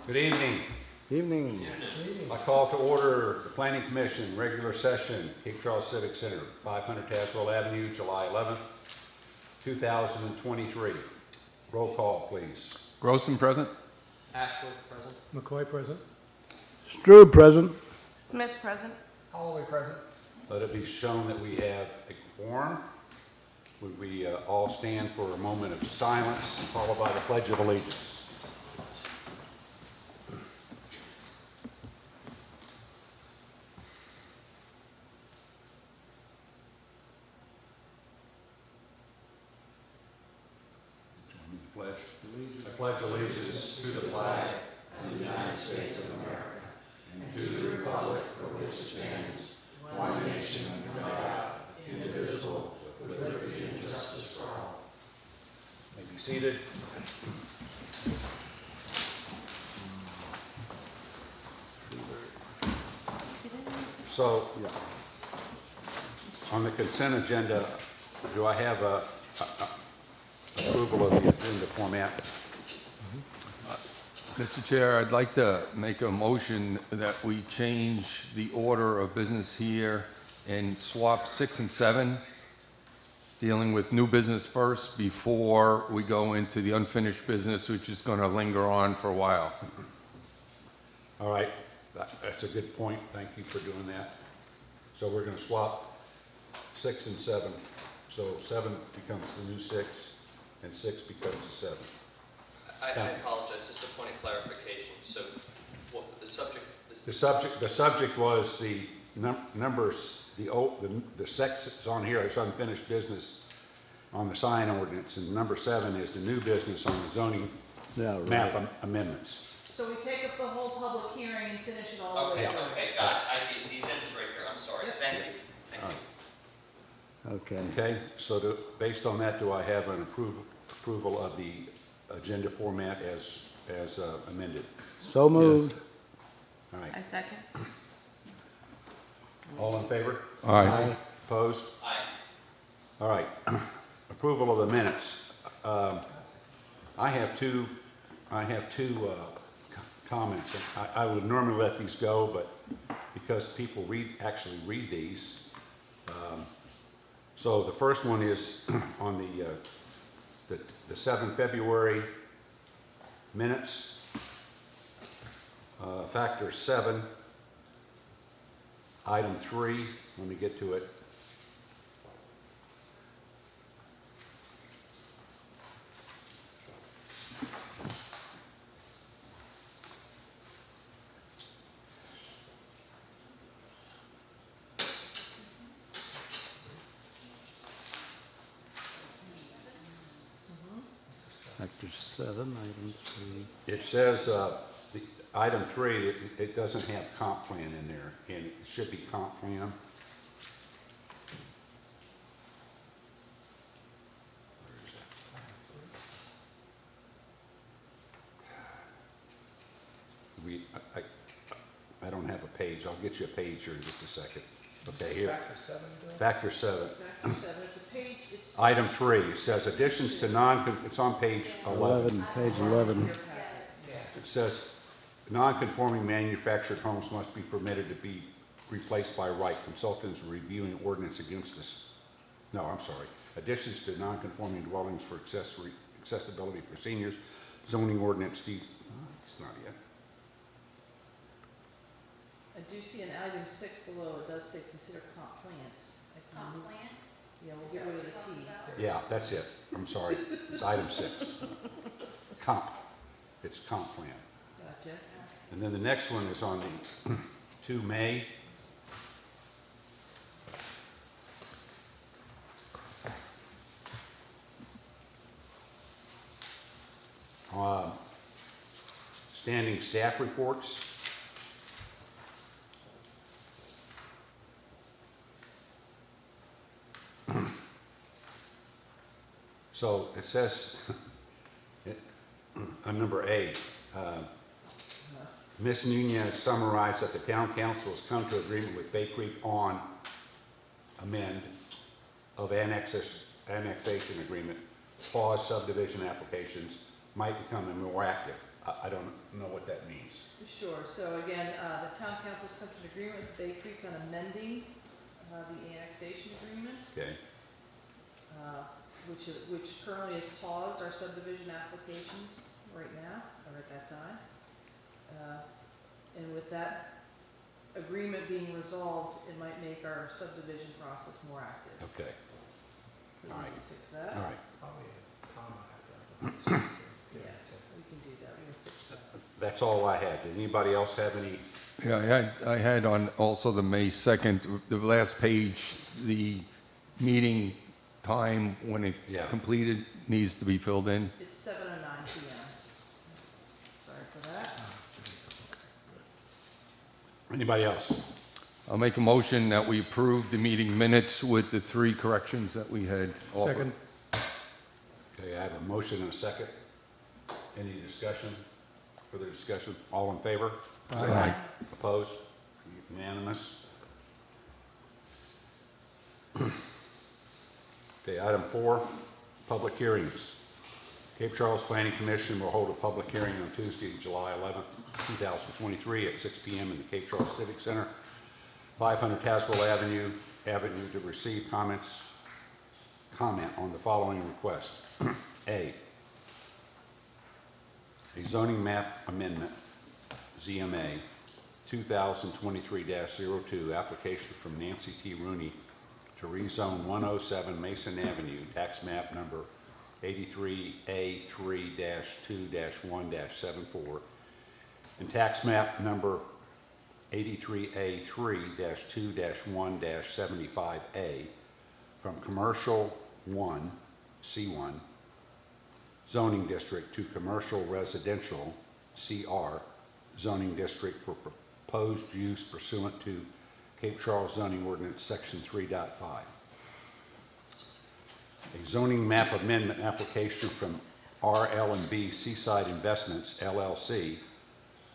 Good evening. Evening. I call to order the Planning Commission regular session, Cape Charles Civic Center, 500 Tazewell Avenue, July 11th, 2023. Roll call, please. Grossman present? Ashworth present. McCoy present. Strube present. Smith present. Holloway present. Let it be shown that we have a quorum. Would we all stand for a moment of silence, followed by the Pledge of Allegiance? Join me in the pledge. I pledge allegiance to the flag of the United States of America and to the republic for which it stands, one nation under God, indivisible, with liberty and justice for all. May be seated. So, on the consent agenda, do I have a approval of the agenda format? Mr. Chair, I'd like to make a motion that we change the order of business here and swap 6 and 7, dealing with new business first before we go into the unfinished business, which is going to linger on for a while. All right, that's a good point. Thank you for doing that. So we're going to swap 6 and 7. So 7 becomes the new 6, and 6 becomes the 7. I apologize, just a point of clarification. So what the subject is... The subject was the numbers, the 6 is on here, it's unfinished business on the sign ordinance, and number 7 is the new business on the zoning map amendments. So we take up the whole public hearing and finish it all the way Okay, through. okay, got it. I see, the agenda's right here. I'm sorry. Thank you. Thank you. Okay. Okay, so based on that, do I have an approval of the agenda format as amended? So moved. All right, I second. all in favor? All right. Opposed? Aye. All right, approval of the minutes. I have two comments. I would normally let these go, but because people actually read these. So the first one is on the 7 February minutes, factor 7, item 3, let me get to it. Factor 7, item 3. It says, the item 3, it doesn't have comp plan in there, and it should be comp plan. Where is that? I don't have a page. I'll get you a page here in just a second. Okay, here. Factor 7, Bill? Factor 7. Factor 7, it's a page, it's... Item 3, it says additions to it's on page 11. Page 11. It says, non-conforming manufactured homes must be permitted to be replaced by right. Consultants reviewing ordinance against this. No, I'm sorry. Additions to non-conforming dwellings for accessibility for seniors, zoning ordinance, it's not yet. I do see in item 6 below, it does say consider comp plan. Comp plan? Yeah, we'll get rid of the T. Yeah, that's it. I'm sorry. It's item 6. Comp. It's comp plan. Gotcha. And then the next one is on the 2 May. Standing staff reports. So it says, on number A, Ms. Nunez summarized that the town council has come to agreement with Bay Creek on amend of annexation agreement, pause subdivision applications might become more active. I don't know what that means. Sure, so again, the town council's come to an agreement with Bay Creek on amending the annexation agreement, Okay, which currently has paused our subdivision applications right now, or at that time. And with that agreement being resolved, it might make our subdivision process more active. okay, So we All right. can fix that. all right. Probably a comma after that. Yeah, we can do that, we can fix that. That's all I had. Did anybody else have any? Yeah, I had on also the May 2nd, the last page, the meeting time when it Yeah. completed needs to be filled in. It's 7:09 PM. Sorry for that. Anybody else? I'll make a motion that we approve the meeting minutes with the 3 corrections that we had offered. Second. Okay, I have a motion and a second. Any discussion? Further discussion? All in favor? Aye. Opposed? Unanimous? Okay, item 4, public hearings. Cape Charles Planning Commission will hold a public hearing on Tuesday, July 11th, 2023 at 6 p.m. in the Cape Charles Civic Center, 500 Tazewell Avenue to receive comment on the following request. A zoning map amendment, ZMA 2023-02, application from Nancy T. Rooney to rezone 107 Mason Avenue, tax map number 83A3-2-1-74, and tax map number 83A3-2-1-75A from Commercial 1, C1, zoning district to Commercial Residential, CR, zoning district for proposed use pursuant to Cape Charles zoning ordinance section 3.5. A zoning map amendment application from RL&B Seaside Investments LLC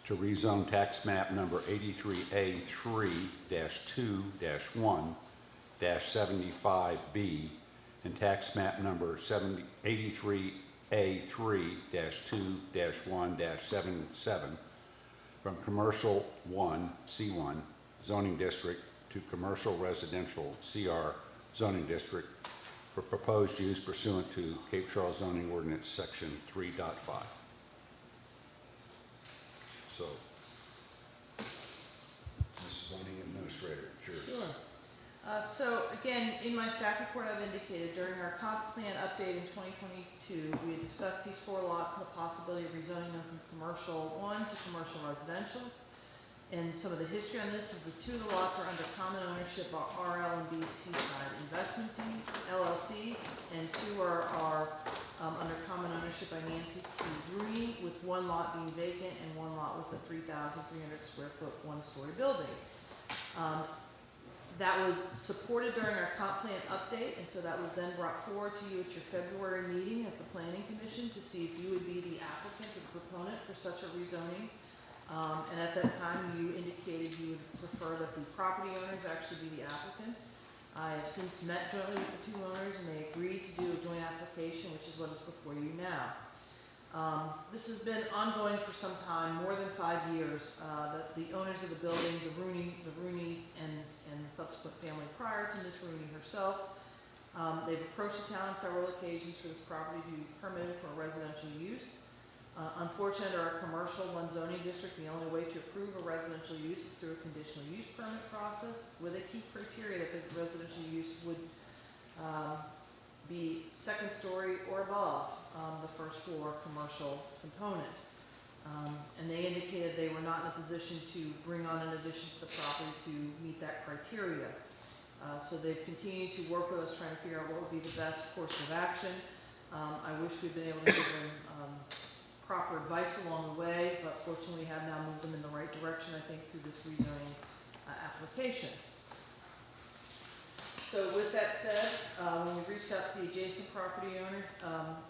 to rezone tax map number 83A3-2-1-75B and tax map number 83A3-2-1-77 from Commercial 1, C1, zoning district to Commercial Residential, CR, zoning district for proposed use pursuant to Cape Charles zoning ordinance section 3.5. So, Mrs. Zoning Administrator, it's yours. Sure. So again, in my staff report, I've indicated during our comp plan update in 2022, we had discussed these 4 lots and the possibility of rezoning them from commercial 1 to commercial residential. And some of the history on this is the 2 of the lots are under common ownership of RL&B Seaside Investments LLC, and 2 are under common ownership by Nancy T. Rooney, with 1 lot being vacant and 1 lot with a 3,300 square foot 1-story building. That was supported during our comp plan update, and so that was then brought forward to you at your February meeting as the Planning Commission to see if you would be the applicant or proponent for such a rezoning. And at that time, you indicated you would prefer that the property owners actually be the applicants. I have since met jointly with the 2 owners, and they agreed to do a joint application, which is what is before you now. This has been ongoing for some time, more than 5 years, that the owners of the building, the Rooneys, and the subsequent family prior to Ms. Rooney herself, they've approached the town on several occasions for this property to be permitted for residential use. Unfortunately, under our commercial 1 zoning district, the only way to approve a residential use is through a conditional use permit process with a key criteria that the residential use would be 2nd story or above the 1st floor commercial component. And they indicated they were not in a position to bring on an addition to the property to meet that criteria. So they've continued to work with us trying to figure out what would be the best course of action. I wish we'd been able to give them proper advice along the way, but fortunately we have now moved them in the right direction, I think, through this rezoning application. So with that said, when we reached out to the adjacent property owner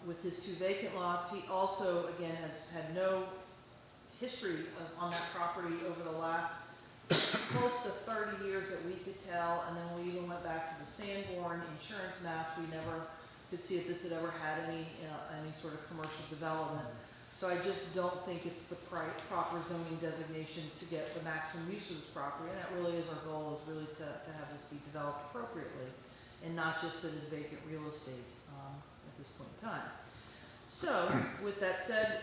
with his 2 vacant lots, he also, again, has had no history on that property over the last close to 30 years that we could tell, and then we even went back to the Sanborn insurance maps. We never could see if this had ever had any sort of commercial development. So I just don't think it's the proper zoning designation to get the maximum use of this property, and that really is our goal, is really to have this be developed appropriately, and not just sit as vacant real estate, at this point in time. So, with that said,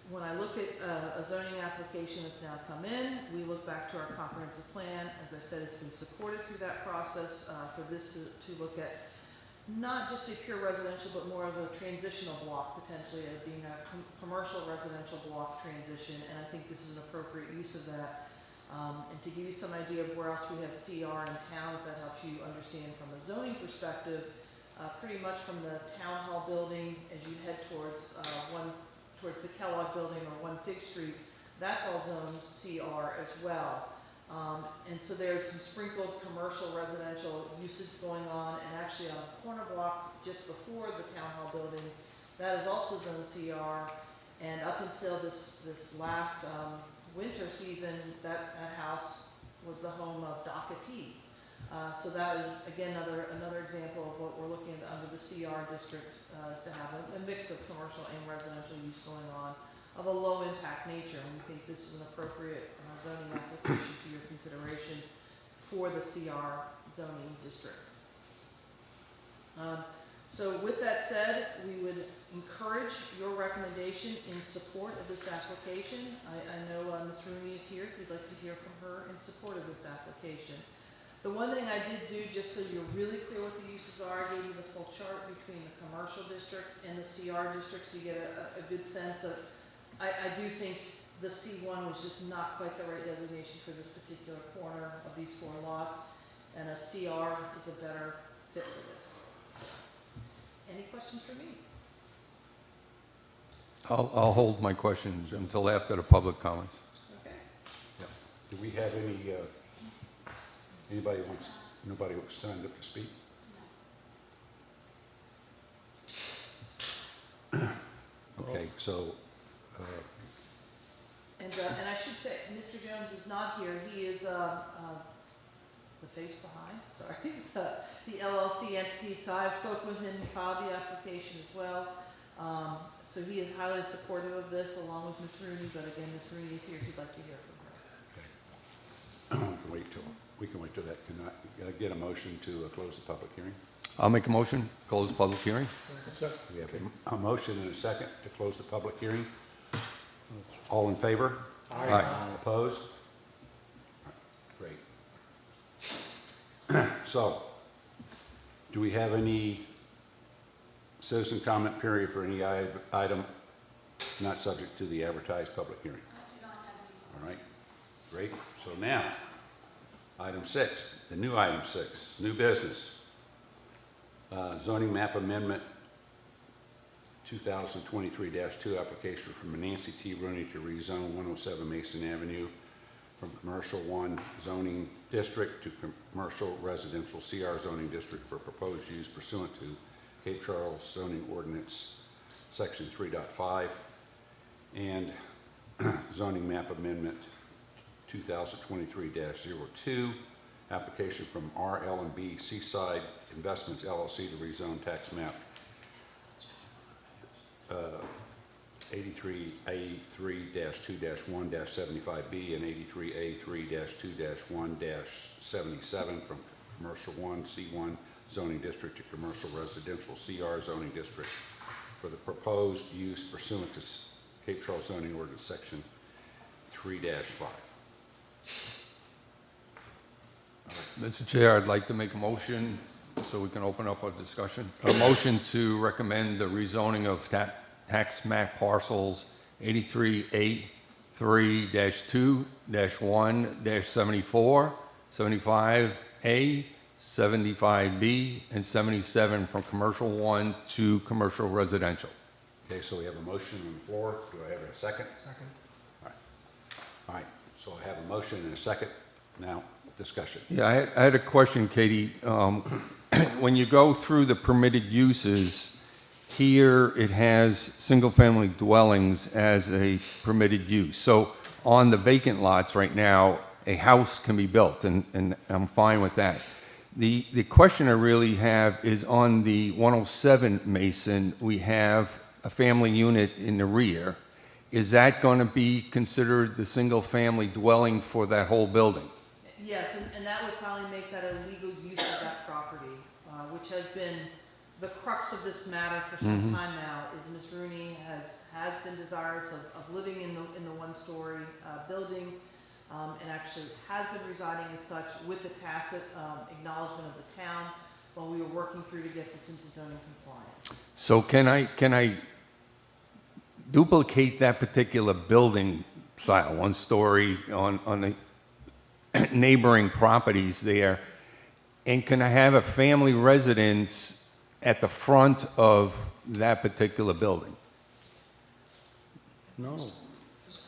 when I look at a zoning application that's now come in, we look back to our comprehensive plan. As I said, it's been supported through that process for this to look at not just a pure residential, but more of a transitional block, potentially, of being a commercial residential block transition, and I think this is an appropriate use of that. And to give you some idea of where else we have CR in town, if that helps you understand from a zoning perspective, pretty much from the town hall building, as you head towards towards the Kellogg building or 1 Fig Street, that's all zoned CR as well. And so there's some sprinkled commercial residential usage going on, and actually on the corner block just before the town hall building, that is also zoned CR. And up until this last winter season, that house was the home of DACA Tea. So that is, again, another example of what we're looking at under the CR district, is to have a mix of commercial and residential use going on of a low impact nature. And we think this is an appropriate zoning application to your consideration for the CR zoning district. So with that said, we would encourage your recommendation in support of this application. I know Ms. Rooney is here, if you'd like to hear from her in support of this application. The one thing I did do, just so you're really clear what the uses are, I gave you the full chart between the commercial district and the CR district, so you get a good sense of, I do think the C1 was just not quite the right designation for this particular corner of these 4 lots, and a CR is a better fit for this. Any questions for me? I'll hold my questions until after the public comments. Okay. Do we have nobody who signed up to speak? Okay, so, And I should say, Mr. Jones is not here. He is the face behind, sorry, the LLC entity. So I spoke with him, he filed the application as well. So he is highly supportive of this, along with Ms. Rooney. But again, Ms. Rooney is here if you'd like to hear from her. we can wait till that. Can I get a motion to close the public hearing? I'll make a motion, close the public hearing. We have a motion and a second to close the public hearing. All in favor? Aye. Opposed? Great. So, do we have any citizen comment period for any item not subject to the advertised public hearing? I do not have any. All right, great. So now, item 6, the new item 6, new business. Zoning map amendment 2023-2 application from Nancy T. Rooney to rezone 107 Mason Avenue from commercial 1 zoning district to commercial residential CR zoning district for proposed use pursuant to Cape Charles zoning ordinance section 3.5 and zoning map amendment 2023-02 application from RL&B Seaside Investments LLC to rezone tax map 83A3-2-1-75B and 83A3-2-1-77 from commercial 1 C1 zoning district to commercial residential CR zoning district for the proposed use pursuant to Cape Charles zoning ordinance section 3-5. Mr. Chair, I'd like to make a motion so we can open up a discussion. A motion to recommend the rezoning of tax map parcels 83A3-2-1-74, 75A, 75B, and 77 from commercial 1 to commercial residential. Okay, so we have a motion on the floor. Do I have a second? Second. All right, so I have a motion and a second. Now, discussion. Yeah, I had a question, Katie. When you go through the permitted uses, here it has single-family dwellings as a permitted use. So on the vacant lots right now, a house can be built, and I'm fine with that. The question I really have is on the 107 Mason, we have a family unit in the rear, is that going to be considered the single-family dwelling for that whole building? Yes, and that would finally make that a legal use of that property, which has been the crux of this matter for some time now, is Ms. Rooney has been desirous of living in the one-story building, and actually has been residing as such with the tacit acknowledgement of the town while we were working through to get this into zoning compliance. So can I duplicate that particular building style, one story on the neighboring properties there? And can I have a family residence at the front of that particular building? No.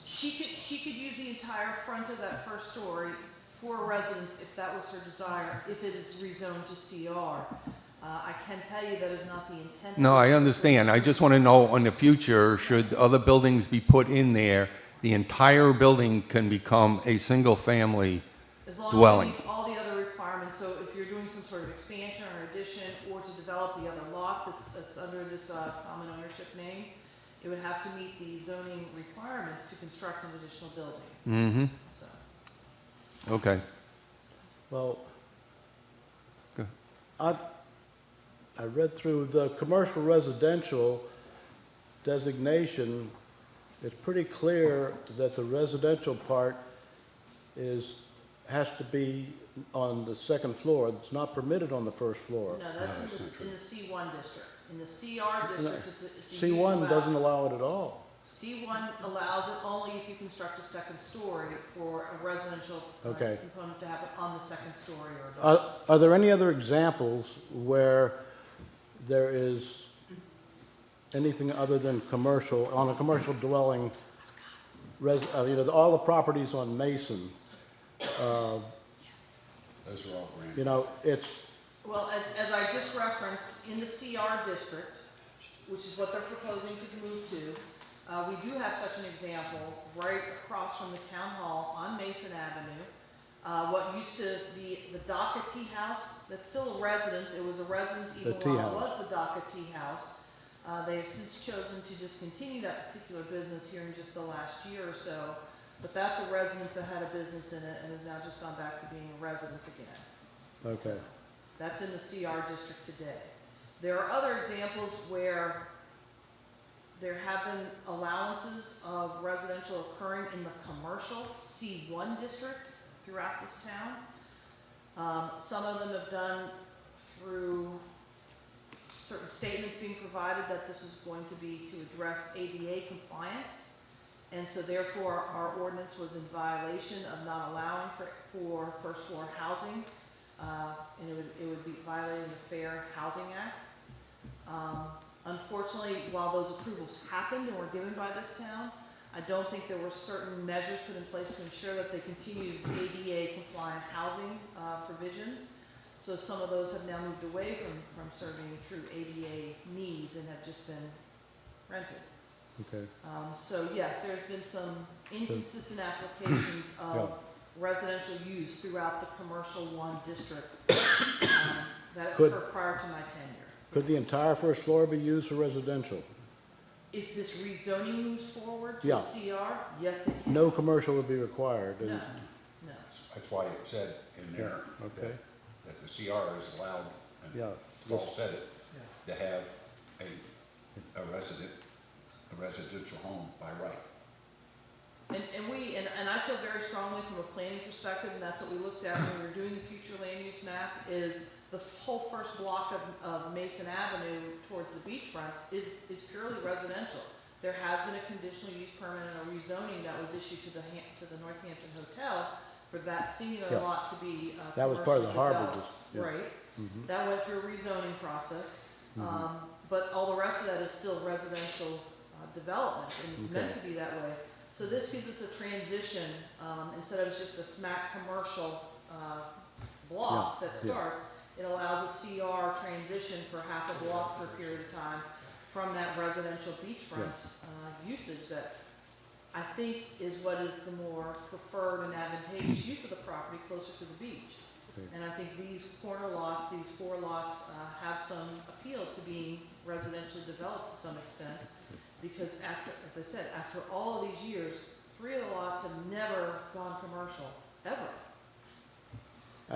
She could use the entire front of that first story for a residence if that was her desire, if it is rezoned to CR. I can tell you that is not the intent. No, I understand. I just want to know in the future, should other buildings be put in there, the entire building can become a single-family As long dwelling. as it meets all the other requirements, so if you're doing some sort of expansion or addition, or to develop the other lot that's under this common ownership name, it would have to meet the zoning requirements to construct an additional building, Mm-hmm, so. okay. Well, Go. I read through the commercial residential designation. It's pretty clear that the residential part has to be on the second floor. It's not permitted on the first floor. No, that's in the C1 district. In the CR district, it's a use C1 allowed. doesn't allow it at all. C1 allows it only if you construct a second story for a residential Okay. component to happen on the second story or above. Are there any other examples where there is anything other than commercial, on a commercial dwelling, all the properties on Mason, Those are all granted. it's, Well, as I just referenced, in the CR district, which is what they're proposing to move to, we do have such an example right across from the town hall on Mason Avenue. What used to be the DACA Tea House, that's still a residence, it was a residence even The tea while it house. was the DACA Tea House. They have since chosen to discontinue that particular business here in just the last year or so. But that's a residence that had a business in it and has now just gone back to being a residence again. okay. That's in the CR district today. There are other examples where there have been allowances of residential occurring in the commercial C1 district throughout this town. Some of them have done through certain statements being provided that this is going to be to address ADA compliance. And so therefore, our ordinance was in violation of not allowing for first floor housing. And it would be violating the Fair Housing Act. Unfortunately, while those approvals happened and were given by this town, I don't think there were certain measures put in place to ensure that they continue to ADA compliant housing provisions. So some of those have now moved away from serving true ADA needs and have just been rented. Okay. So yes, there's been some inconsistent applications of residential use throughout the commercial 1 district that Could- occurred prior to my tenure. Could the entire first floor be used for residential? If this rezoning moves forward to Yeah. CR, yes, it can. No commercial would be required? No, no. That's why it said in there Okay. that the CR is allowed, and Yeah. Paul said it, to have a residential home by right. And I feel very strongly from a planning perspective, and that's what we looked at when we were doing the future land use map, is the whole first block of Mason Avenue towards the beachfront is purely residential. There has been a conditional use permit and a rezoning that was issued to the Northampton Hotel for that singular Yeah. lot to be That was part of the commercially harbor developed. yeah. Right. That went through a rezoning process. But all the rest of that is still residential development, and it's meant to be that way. So this gives us a transition, instead of just a smack commercial block that starts, it allows a CR transition for half a block for a period of time from that residential beachfront usage that I think is what is the more preferred and advantageous use of the property closer to the beach. And I think these corner lots, these 4 lots, have some appeal to being residentially developed to some extent. Because after, as I said, after all of these years, 3 of the lots have never gone commercial, ever.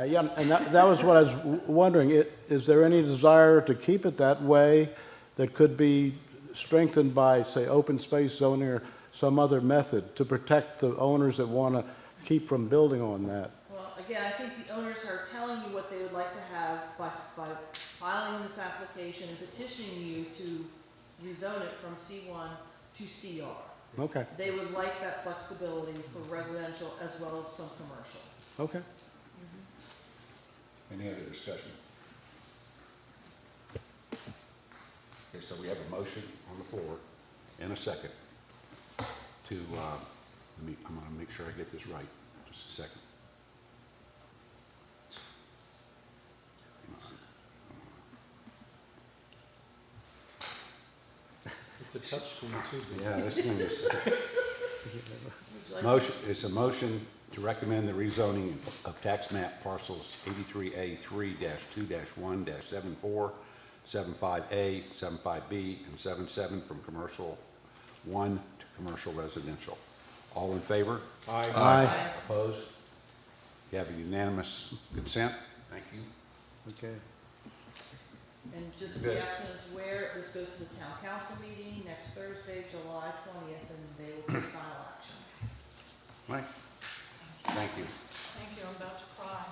Yeah, and that was what I was wondering. Is there any desire to keep it that way that could be strengthened by, say, open space zoning or some other method to protect the owners that want to keep from building on that? Well, again, I think the owners are telling you what they would like to have by filing this application and petitioning you to rezone it from C1 to CR. Okay, They would like that flexibility for residential as well as some commercial. okay. Any other discussion? Okay, so we have a motion on the floor and a second to, I'm gonna make sure I get this right, just a second. It's a touchscreen too. Bill. Yeah, this thing is, Would you like- motion, it's a motion to recommend the rezoning of tax map parcels 83A3-2-1-74, 75A, 75B, and 77 from commercial 1 to commercial residential. All in favor? Aye. Aye. Opposed? You have a unanimous consent? Thank you. Okay. And just so Good. the applicant is aware, this goes to the town council meeting next Thursday, July 20th, and they will take final action. Right. Thank you. Thank you, I'm about to cry.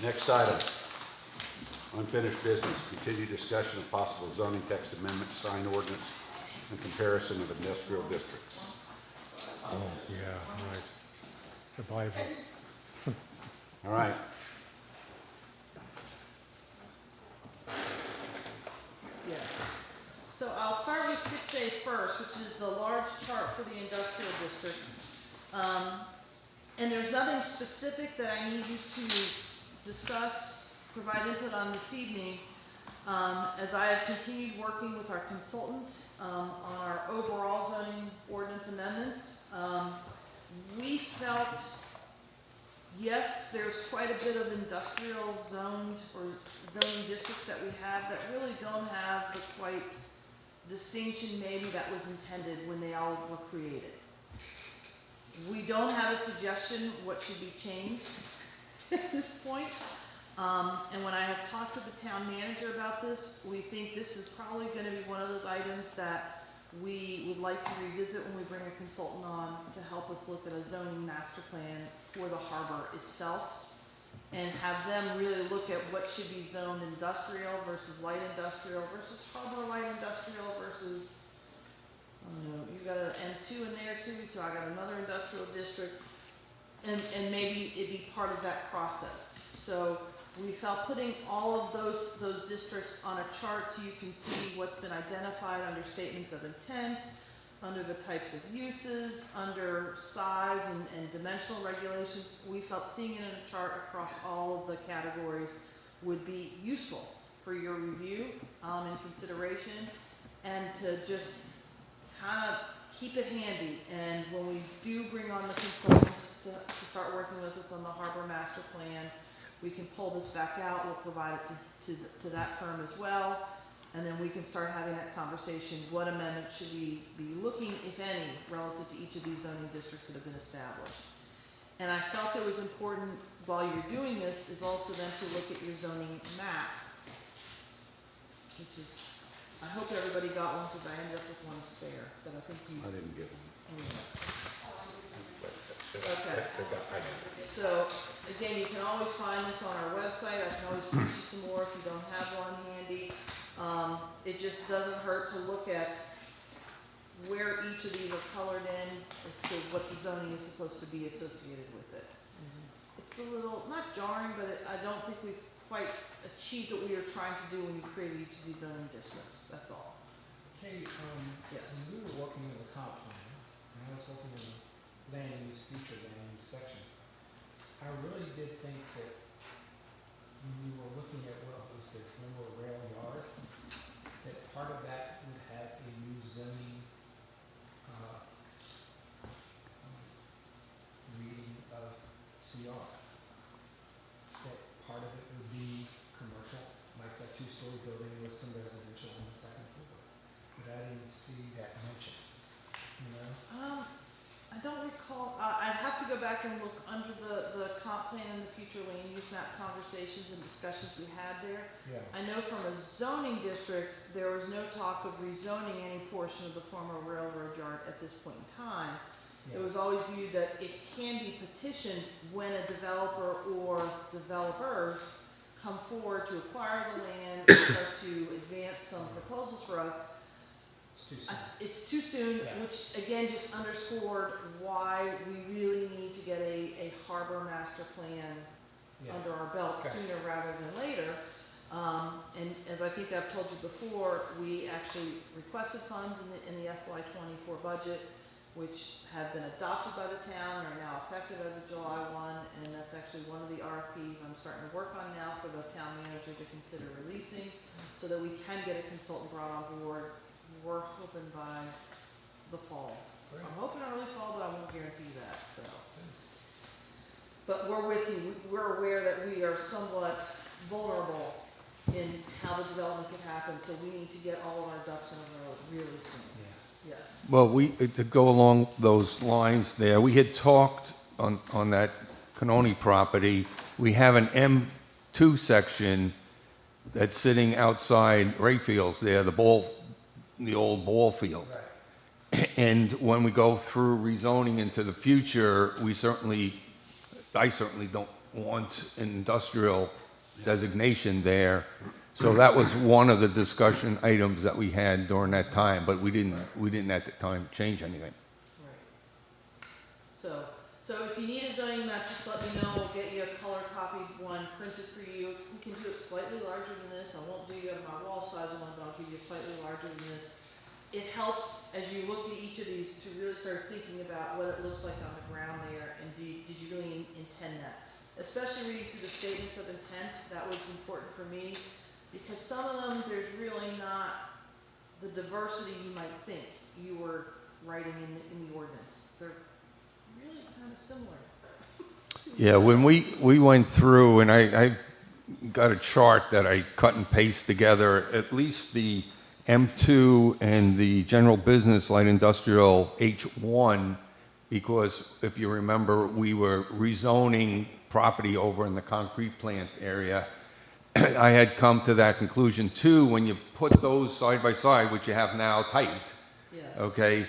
Next item, unfinished business, continued discussion of possible zoning text amendment, sign ordinance, and comparison of industrial districts. Oh, yeah, right. The Bible. All right. Yes. So I'll start with 6A first, which is the large chart for the industrial district. And there's nothing specific that I need you to discuss, provide input on this evening. As I have continued working with our consultant on our overall zoning ordinance amendments, we felt, yes, there's quite a bit of industrial zoned or zoning districts that we have that really don't have the quite distinction maybe that was intended when they all were created. We don't have a suggestion what should be changed at this point. And when I have talked with the town manager about this, we think this is probably gonna be one of those items that we would like to revisit when we bring a consultant on to help us look at a zoning master plan for the harbor itself. And have them really look at what should be zoned industrial versus light industrial versus harbor light industrial versus, you got an M2 in there too, so I got another industrial district. And maybe it be part of that process. So we felt putting all of those districts on a chart so you can see what's been identified under statements of intent, under the types of uses, under size and dimensional regulations. We felt seeing it in a chart across all of the categories would be useful for your review and consideration, and to just kind of keep it handy. And when we do bring on the consultant to start working with us on the harbor master plan, we can pull this back out, we'll provide it to that firm as well, and then we can start having that conversation. What amendments should we be looking, if any, relative to each of these zoning districts that have been established? And I felt it was important, while you're doing this, is also then to look at your zoning map, which is, I hope everybody got one, because I ended up with one spare, but I think you, I didn't get one. anyway. Okay. I got it. So, again, you can always find this on our website, I can always print you some more if you don't have one handy. It just doesn't hurt to look at where each of these are colored in as to what the zoning is supposed to be associated with it. It's a little, not jarring, but I don't think we've quite achieved what we were trying to do when you created each of these zoning districts, that's all. Okay, Yes. when we were working with the comp plan, and I was looking at the land use, future land use section, I really did think that when we were looking at what was the former rail yard, that part of that would have a new zoning, reading of CR. That part of it would be commercial, like the 2 two-story building with some residential on the second floor. But I didn't see that mentioned, you know? I don't recall, I'd have to go back and look under the comp plan and the future land use map conversations and discussions we had there. Yeah. I know from a zoning district, there was no talk of rezoning any portion of the former railroad yard at this point in time. It was always viewed that it can be petitioned when a developer or developers come forward to acquire the land or start to advance some proposals for us. It's too soon. It's too soon, Yeah. which again just underscored why we really need to get a harbor master plan Yeah. under our belt Okay. sooner rather than later. And as I think I've told you before, we actually requested funds in the FY '24 budget, which have been adopted by the town and are now effective as of July 1, and that's actually one of the RFPs I'm starting to work on now for the town manager to consider releasing, so that we can get a consultant brought on board. We're hoping by the fall. Great. I'm hoping early fall, but I won't guarantee that, so. But we're with you, we're aware that we are somewhat vulnerable in how the development could happen, so we need to get all of our ducks in a row really soon, Yeah. yes. Well, to go along those lines there, we had talked on that Canoni property, we have an M2 section that's sitting outside Rayfields there, the old ball field. Right. And when we go through rezoning into the future, I certainly don't want an industrial designation there. So that was one of the discussion items that we had during that time, but we didn't at the time change anything. Right. So if you need a zoning map, just let me know, we'll get you a color copied one printed for you. We can do it slightly larger than this, I won't do you my wall size one, but I'll give you slightly larger than this. It helps, as you look at each of these, to really start thinking about what it looks like on the ground there, and did you really intend that? Especially reading through the statements of intent, that was important for me, because some of them, there's really not the diversity you might think you were writing in the ordinance. They're really kind of similar. Yeah, when we went through, and I got a chart that I cut and paste together, at least the M2 and the general business light industrial H1, because if you remember, we were rezoning property over in the concrete plant area. I had come to that conclusion too, when you put those side by side, which you have now typed, Yes. okay,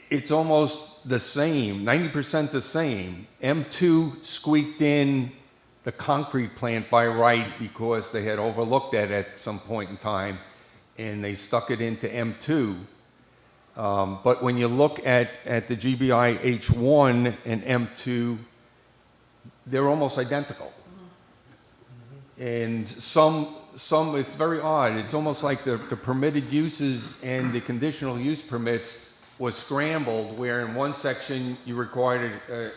it's almost the same, 90% the same. M2 squeaked in the concrete plant by right because they had overlooked that at some point in time, and they stuck it into M2. But when you look at the GBI H1 and M2, they're almost identical. And some, it's very odd. It's almost like the permitted uses and the conditional use permits was scrambled, where in one section you required a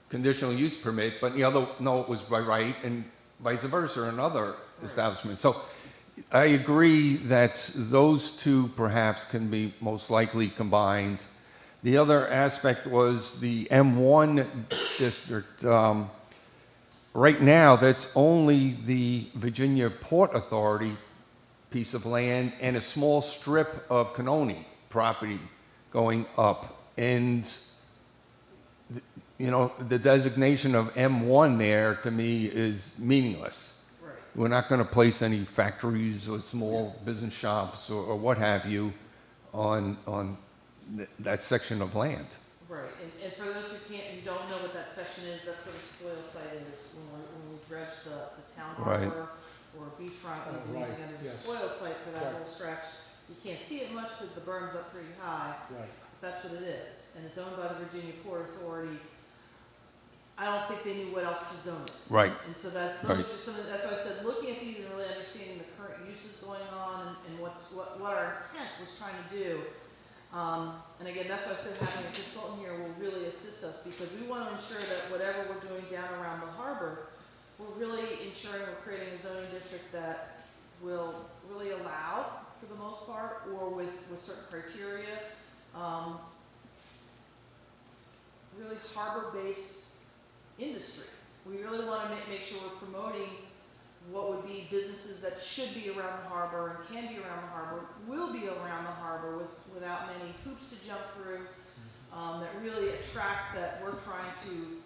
conditional use permit, but in the other, no, it was by right, and vice versa in other establishments. So I agree that those two perhaps can be most likely combined. The other aspect was the M1 district. Right now, that's only the Virginia Port Authority piece of land and a small strip of Canoni property going up. And, you know, the designation of M1 there, to me, is meaningless. Right. We're not going to place any factories or small business shops or what have you on that section of land. Right, and for those who don't know what that section is, that's where the spoil site is, when we dredge the town Right. harbor or beachfront, we'll be right, using it as a yes. spoil site for that Right. whole stretch. You can't see it much because the berm's up pretty high, Right. that's what it is, and it's owned by the Virginia Port Authority. I don't think they knew what else to zone it. Right. And so those Right. are just some of, that's why I said, looking at these and really understanding the current uses going on and what our intent was trying to do. And again, that's why I said having a consultant here will really assist us, because we want to ensure that whatever we're doing down around the harbor, we're really ensuring we're creating a zoning district that will really allow, for the most part, or with certain criteria, really harbor-based industry. We really want to make sure we're promoting what would be businesses that should be around the harbor and can be around the harbor, will be around the harbor without many hoops to jump through, that really attract, that we're trying to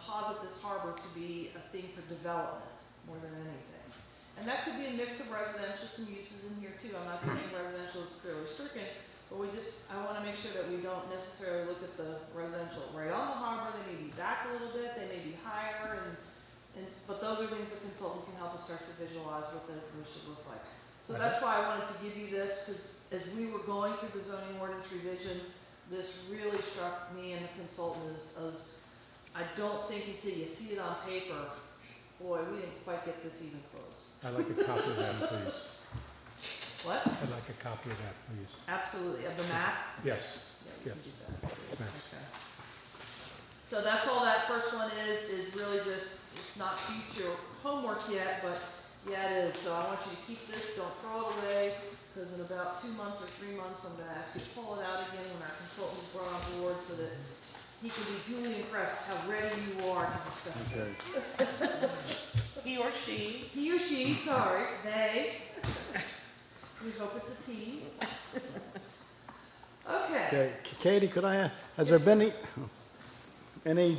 posit this harbor to be a thing for development more than anything. And that could be a mix of residential, some uses in here too. I'm not saying residential is clearly stricken, but I wanna make sure that we don't necessarily look at the residential right on the harbor. They may be back a little bit, they may be higher, but those are things a consultant can help us start to visualize what those should look like. So that's why I wanted to give you this, because as we were going through the zoning ordinance revisions, this really struck me and the consultant as I don't think until you see it on paper, boy, we didn't quite get this even close. I'd like a copy of that, please. What? I'd like a copy of that, please. Absolutely, of the map? Yes. Yeah, you can Yes. do that. Thanks. Okay. So that's all that first one is really just, it's not future homework yet, but yeah, it is. So I want you to keep this, don't throw it away, because in about 2 months or 3 months, I'm gonna ask you to pull it out again when our consultant is brought on board, so that he can be duly impressed how ready you are to discuss Okay. this. He or she, sorry, they. We hope it's a team. Okay. Okay, Katie, could I ask, has there been any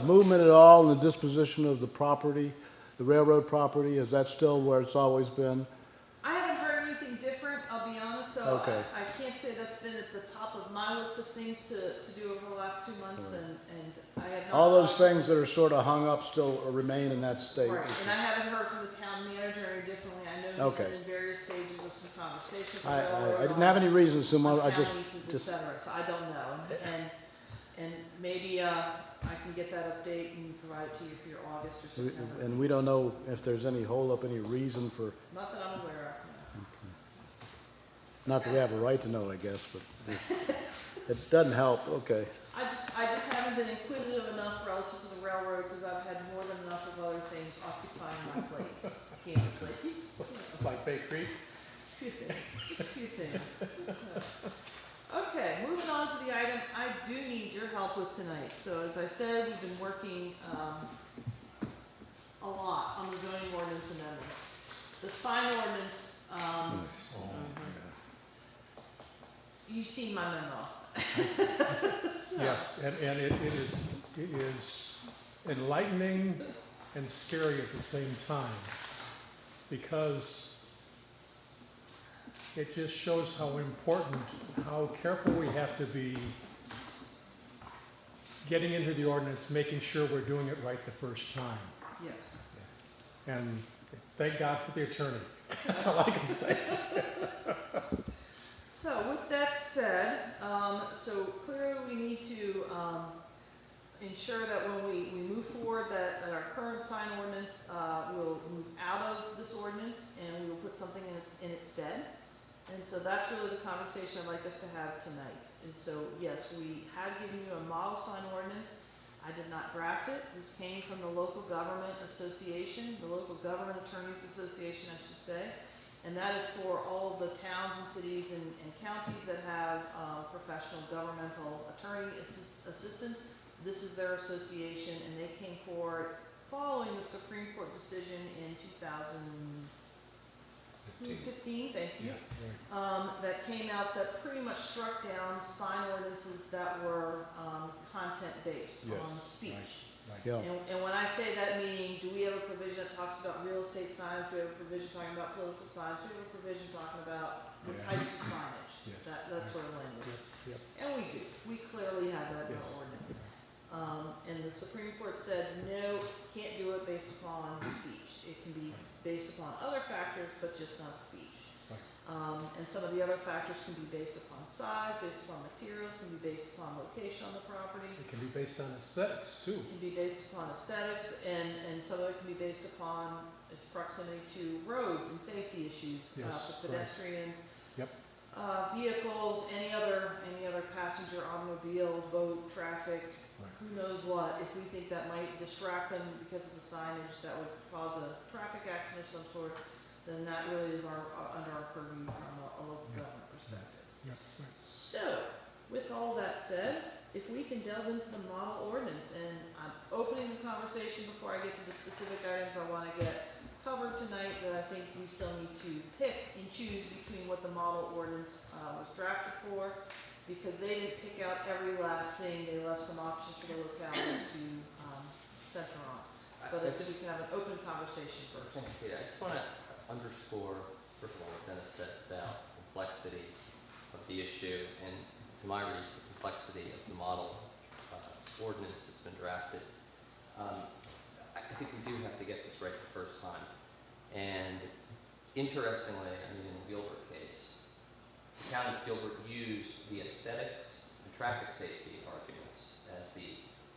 movement at all in the disposition of the property, the railroad property? Is that still where it's always been? I haven't heard anything different, I'll be honest, so Okay. I can't say that's been at the top of my list of things to do over the last 2 months, and I have not. All those talked- things that are sort of hung up still remain in that state? Right, and I haven't heard from the town manager any differently. I know he's Okay. been in various stages of some conversations with I railroad didn't have any reason to assume, on I town just, leases, et just, cetera, so I don't know. And maybe, I can get that update and provide it to you for your August or September. and we don't know if there's any holdup, any reason for, Not that I'm aware of, no. not that we have a right to know, I guess, but it doesn't help, okay. I just haven't been inquisitive enough relative to the railroad, because I've had more than enough of other things occupying my plate, candidly. Like Bay Creek? Few things, just a few things. Okay, moving on to the item I do need your help with tonight. So as I said, we've been working a lot on the zoning ordinance amendments. The sign ordinance, you've seen my memo. Yes, and it is enlightening and scary at the same time, because it just shows how important, how careful we have to be getting into the ordinance, making sure we're doing it right the first time. Yes. And thank God for the attorney. That's all I can say. So with that said, so clearly we need to ensure that when we move forward, that our current sign ordinance will move out of this ordinance, and we will put something in its stead. And so that's really the conversation I'd like us to have tonight. And so, yes, we have given you a model sign ordinance. I did not draft it. This came from the Local Government Association, the Local Government Attorneys Association, I should say. And that is for all of the towns and cities and counties that have professional governmental attorney assistants. This is their association, and they came forward following the Supreme Court decision in 2015, thank you. That came out that pretty much struck down sign ordinances that were content-based on speech. Yeah, And when I say that, meaning, do we have a provision that talks about real estate signs? Do we have a provision talking about political signs? Do we have a provision talking about the types of signage? Yes. That sort of language. Yep. And we do. We clearly have that in Yes. our ordinance. And the Supreme Court said, no, can't do it based upon speech. It can be based upon other factors, but just not speech. Right. And some of the other factors can be based upon size, based upon materials, can be based upon location on the property. It can be based on aesthetics, too. It can be based upon aesthetics, and some of it can be based upon its proximity to roads and safety issues Yes, for right. pedestrians. Yep. Vehicles, any other passenger, automobile, boat, traffic, Right. who knows what. If we think that might distract them because of the signage that would cause a traffic accident of some sort, then that really is under our purview from a local Yeah. government perspective. Yep, right. So, with all that said, if we can delve into the model ordinance, and I'm opening the conversation before I get to the specific items I want to get covered tonight that I think we still need to pick and choose between what the model ordinance was drafted for, because they didn't pick out every last thing, they left some options for the localities to center on. But I think we can have an open conversation first. Thanks, Kate. I just want to underscore, first of all, what Dennis said about complexity of the issue, and to my read, the complexity of the model ordinance that's been drafted. I think we do have to get this right the first time. And interestingly, I mean, in the Gilbert case, the town of Gilbert used the aesthetics and traffic safety arguments as the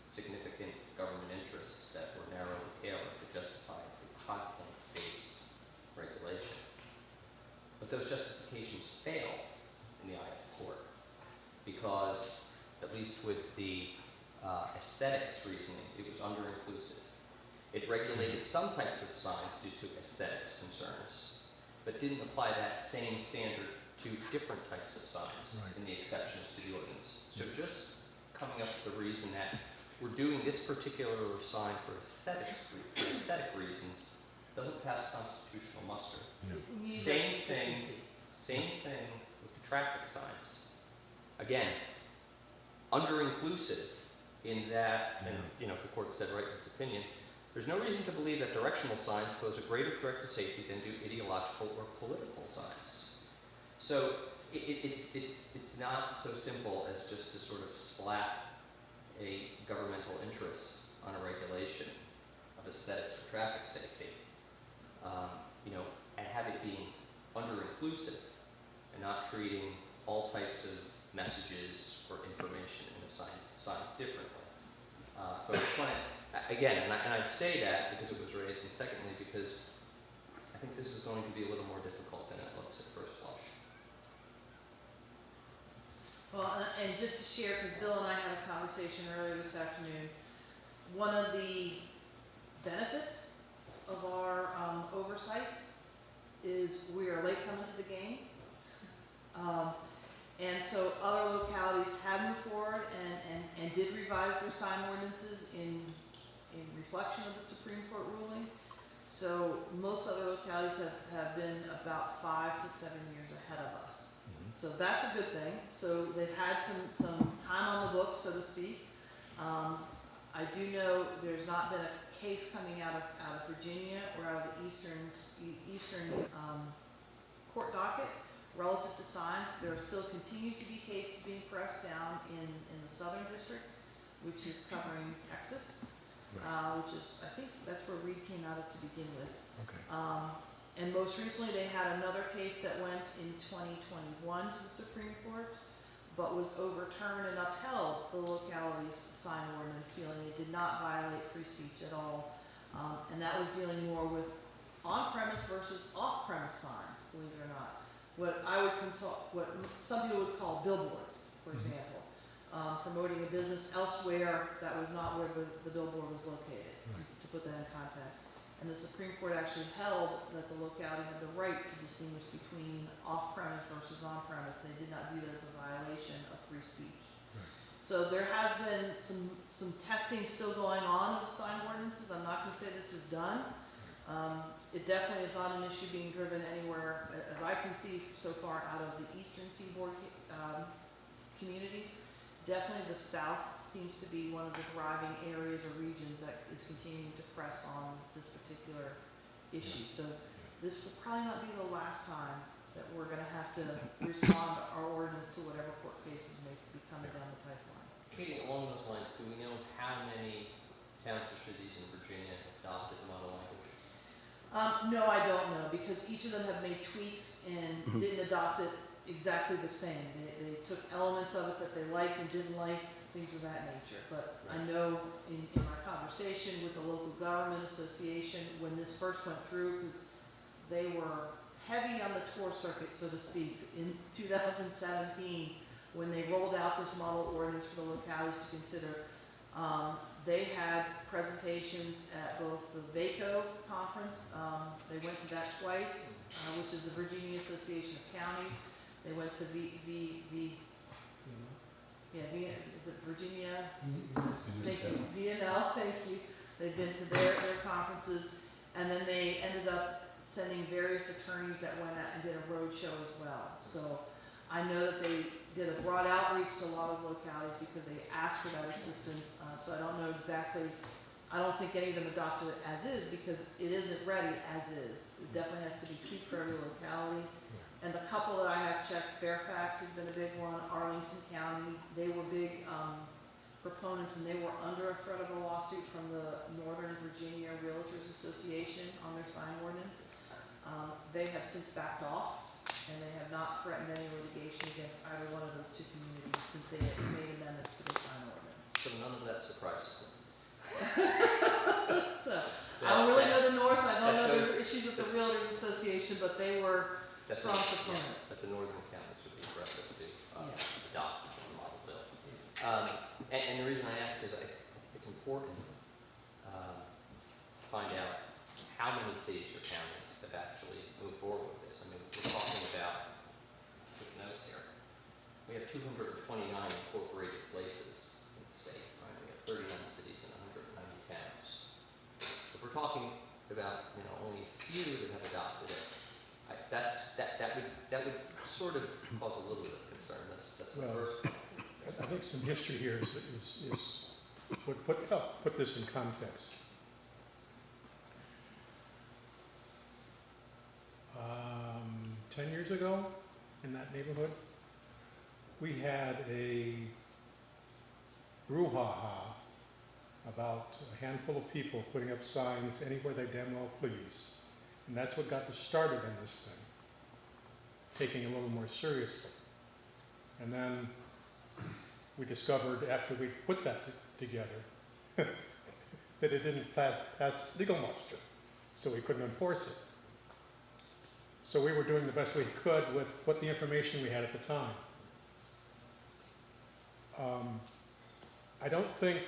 significant government interests that were narrowly tailored to justify the content-based regulation. But those justifications failed in the eye of the court because, at least with the aesthetics reasoning, it was under-inclusive. It regulated some types of signs due to aesthetics concerns, but didn't apply that same standard to different types of signs in the exceptions to the ordinance. So just coming up with the reason that we're doing this particular sign for aesthetic reasons doesn't pass constitutional muster. We need Same that thing, consistency. same thing with the traffic signs. Again, under-inclusive in that, and the court said right in its opinion, there's no reason to believe that directional signs pose a greater threat to safety than do ideological or political signs. So it's not so simple as just to sort of slap a governmental interest on a regulation of aesthetics or traffic safety, and have it being under-inclusive and not treating all types of messages or information in the signs differently. So I just want to, again, and I say that because it was raised, and secondly because I think this is going to be a little more difficult than it looks at first blush. Well, and just to share, because Bill and I had a conversation earlier this afternoon, one of the benefits of our oversights is we are late coming to the game. And so other localities have moved forward and did revise their sign ordinances in reflection of the Supreme Court ruling. So most other localities have been about 5 to 7 years ahead of us. So that's a good thing. So they've had some time on the books, so to speak. I do know there's not been a case coming out of Virginia or out of the Eastern court docket relative to signs. There still continue to be cases being pressed down in the Southern District, which is covering Texas, which is, I think that's where Reed came out of to begin with. Okay. And most recently, they had another case that went in 2021 to the Supreme Court, but was overturned and upheld the locality's sign ordinance, feeling it did not violate free speech at all. And that was dealing more with on-premise versus off-premise signs, believe it or not. What some people would call billboards, for example, promoting a business elsewhere that was not where the billboard was located, to put that in context. And the Supreme Court actually held that the locality had the right to distinguish between off-premise versus on-premise. They did not view that as a violation of free speech. So there has been some testing still going on of sign ordinances. I'm not going to say this is done. It definitely is not an issue being driven anywhere, as I can see so far, out of the Eastern Seaboard communities. Definitely the South seems to be one of the driving areas or regions that is continuing to press on this particular issue. So this will probably not be the last time that we're going to have to respond to our ordinance to whatever court cases may be coming down the pipeline. Katie, along those lines, do we know how many towns or cities in Virginia have adopted the model language? No, I don't know, because each of them have made tweaks and didn't adopt it exactly the same. They took elements of it that they liked and didn't like, things of that nature. But I know in our conversation with the local government association, when this first went through, because they were heavy on the tour circuit, so to speak, in 2017, when they rolled out this model ordinance for the localities to consider. They had presentations at both the VACO conference, they went to that twice, which is the Virginia Association of Counties. They went to is it Virginia? Thank you, VNL, thank you. They've been to their conferences, And then they ended up sending various attorneys that went out and did a road show as well. So I know that they did a broad outreach to a lot of localities because they asked for that assistance. So I don't know exactly, I don't think any of them adopted it as is because it isn't ready as is. It definitely has to be tweaked for every locality. And the couple that I have checked, Fairfax has been a big one, Arlington County, they were big proponents, and they were under a threat of a lawsuit from the Northern Virginia Realtors Association on their sign ordinance. They have since backed off, and they have not threatened any litigation against either one of those two communities since they had made amendments to their sign ordinance. So none of that surprises me. So, I don't really know the North, I don't know those- their issues with the Realtors Association, but they were That strong the- proponents. That the northern counties would be aggressive to Yeah. adopt the model bill. And the reason I ask is it's important to find out how many cities or counties have actually moved forward with this. I mean, we're talking about, quick notes here, we have 229 incorporated places in the state, right? We have 39 cities and 190 towns. If we're talking about, only a few that have adopted it, that would sort of cause a little bit of concern. That's the Well, first. I think some history here would help put this in context. 10 years ago, in that neighborhood, we had a brouhaha about a handful of people putting up signs anywhere they damn well please. And that's what got us started in this thing, taking it a little more seriously. And then we discovered after we put that together that it didn't pass legal muster, so we couldn't enforce it. So we were doing the best we could with what the information we had at the time. I don't think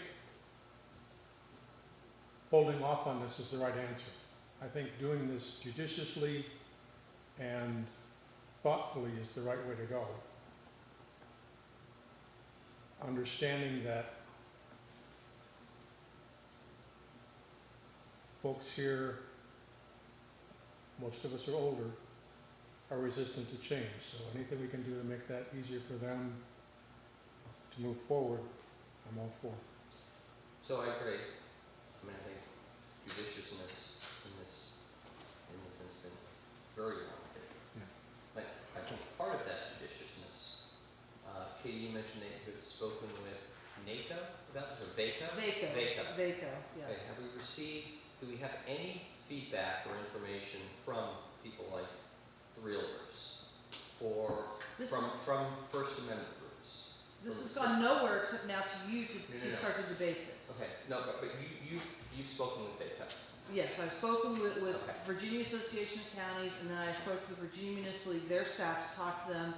holding off on this is the right answer. I think doing this judiciously and thoughtfully is the right way to go. Understanding that folks here, most of us are older, are resistant to change. So anything we can do to make that easier for them to move forward, I'm all for. So I agree. I mean, I think judiciousness in this instance is very warranted. Yeah. Like, I think part of that judiciousness, Katie, you mentioned that you had spoken with NACO about this, or VACO? VACO. VACO. VACO, Okay, yes. do we have any feedback or information from people like the realtors or This- from First Amendment groups? This has gone nowhere except now to you No. to start to debate this. Okay, no, but you've spoken with VACO. Yes, I've spoken with Okay. Virginia Association of Counties, and then I spoke to Virginia Municipal League, their staff, to talk to them.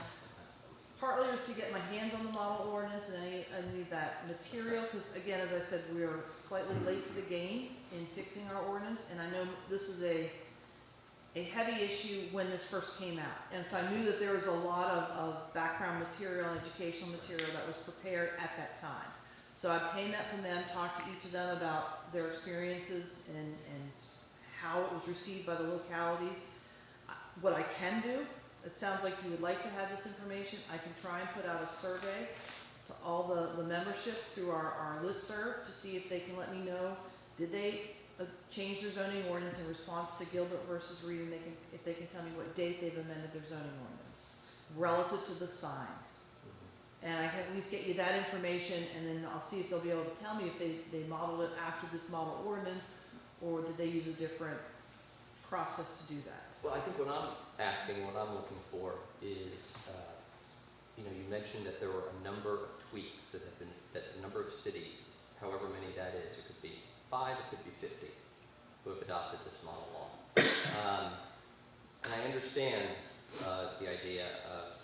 Partly was to get my hands on the model ordinance and I need that material, because again, as I said, we are slightly late to the game in fixing our ordinance, and I know this is a heavy issue when this first came out. And so I knew that there was a lot of background material, educational material that was prepared at that time. So I obtained that from them, talked to each of them about their experiences and how it was received by the localities. What I can do, it sounds like you would like to have this information, I can try and put out a survey to all the memberships through our listserv to see if they can let me know, did they change their zoning ordinance in response to Gilbert versus Reed, and if they can tell me what date they've amended their zoning ordinance relative to the signs. And I can at least get you that information, and then I'll see if they'll be able to tell me if they modeled it after this model ordinance, or did they use a different process to do that. Well, I think what I'm asking, what I'm looking for is, you mentioned that there were a number of tweaks that a number of cities, however many that is, it could be 5, it could be 50, who have adopted this model law. And I understand the idea of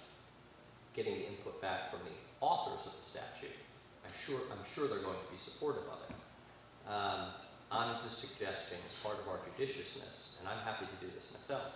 getting the input back from the authors of the statute. I'm sure they're going to be supportive of it. I'm just suggesting, as part of our judiciousness, and I'm happy to do this myself,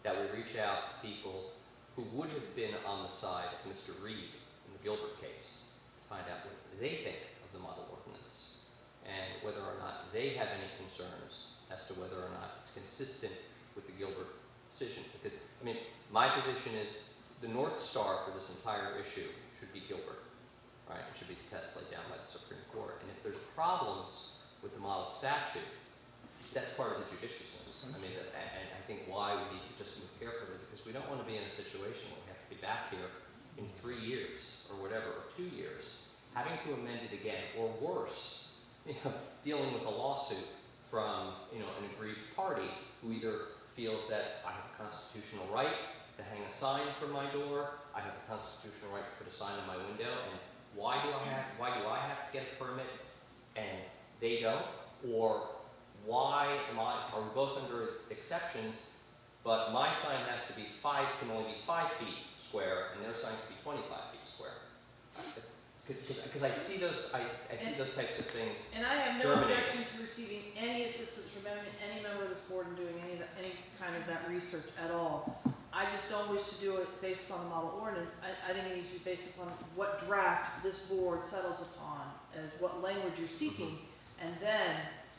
that we reach out to people who would have been on the side of Mr. Reed in the Gilbert case, to find out what they think of the model ordinance, and whether or not they have any concerns as to whether or not it's consistent with the Gilbert decision. Because, I mean, my position is the North Star for this entire issue should be Gilbert, right? It should be the test laid down by the Supreme Court. And if there's problems with the model statute, that's part of the judiciousness. I mean, and I think why we need to just move carefully, because we don't want to be in a situation where we have to be back here in 3 years or whatever, or 2 years, having to amend it again, or worse, dealing with a lawsuit from, an aggrieved party who either feels that I have a constitutional right to hang a sign from my door, I have a constitutional right to put a sign in my window, and why do I have to get a permit and they don't? Or why are we both under exceptions, but my sign can only be 5 feet square and their sign can be 25 feet square? Because I see those types of things. And I have no Germinating. objection to receiving any assistance from any member of this board in doing any kind of that research at all. I just don't wish to do it based upon the model ordinance. I think it needs to be based upon what draft this board settles upon, as what language you're seeking, and then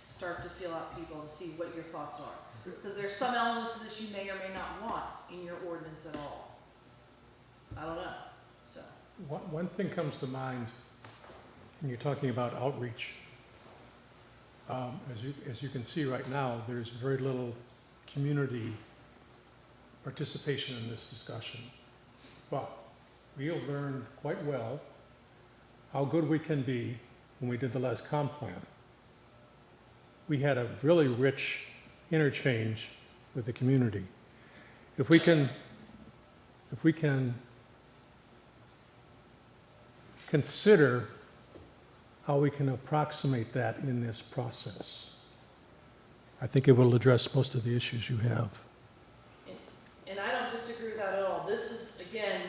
start to feel out people and see what your thoughts are. Because there's some elements of this you may or may not want in your ordinance at all. I don't know, so. One thing comes to mind, and you're talking about outreach. As you can see right now, there's very little community participation in this discussion. But we have learned quite well how good we can be when we did the last comp plan. We had a really rich interchange with the community. If we can consider how we can approximate that in this process, I think it will address most of the issues you have. And I don't disagree with that at all. This is, again,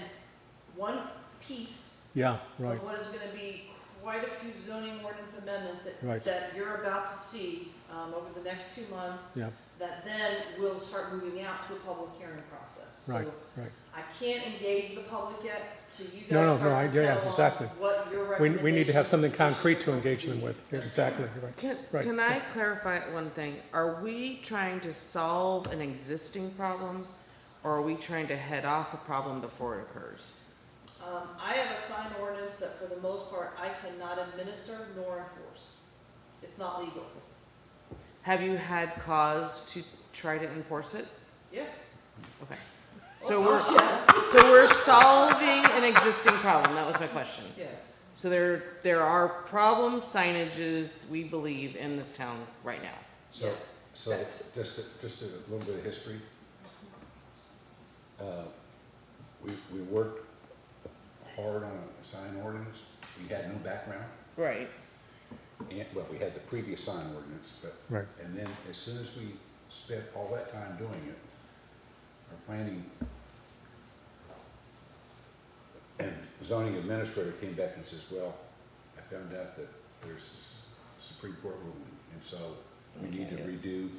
one piece Yeah, right. of what is going to be quite a few zoning ordinance amendments Right. that you're about to see over the next 2 months, Yeah, that then will start moving out to a public hearing process. right, So right. I can't engage the public yet, so you No, guys no, start to yeah, settle on exactly. what your We recommendations. need to have something and concrete positions to are going engage them be. with. Yeah, exactly, right. Right. Can I clarify one thing? Are we trying to solve an existing problem, or are we trying to head off a problem before it occurs? I have a sign ordinance that for the most part I cannot administer nor enforce. It's not legal. Have you had cause to try to enforce it? Yes. Okay. Oh, So yes. we're solving an existing problem. That was my question. Yes. So there are problem signages, we believe, in this town right now. So, Yes. so just a little bit of history. We worked hard on a sign ordinance. We had no background. Right. And, well, we had the previous sign ordinance, but, Right. and then as soon as we spent all that time doing it, our planning and zoning administrator came back and says, well, I found out that there's this Supreme Court ruling, and so we need to redo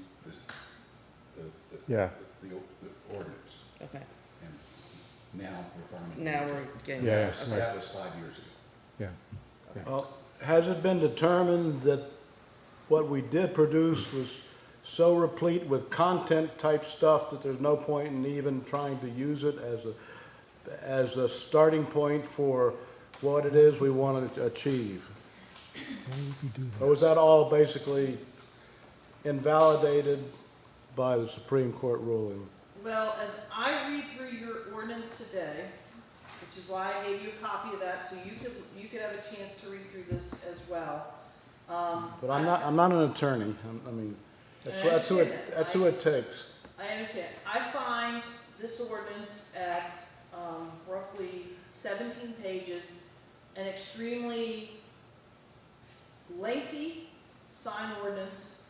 Yeah. the ordinance. Okay. And now we're finally. Now we're getting. Yeah, to yes. that. That was 5 years ago. Yeah. Well, has it been determined that what we did produce was so replete with content-type stuff that there's no point in even trying to use it as a starting point for what it is we want to achieve? Why would we do Or was that all basically invalidated by the Supreme Court ruling? Well, as I read through your ordinance today, which is why I gave you a copy of that, so you could have a chance to read through this as well. But I'm not an attorney. I mean, that's who it takes. I understand. I find this ordinance at roughly 17 pages, an extremely lengthy sign ordinance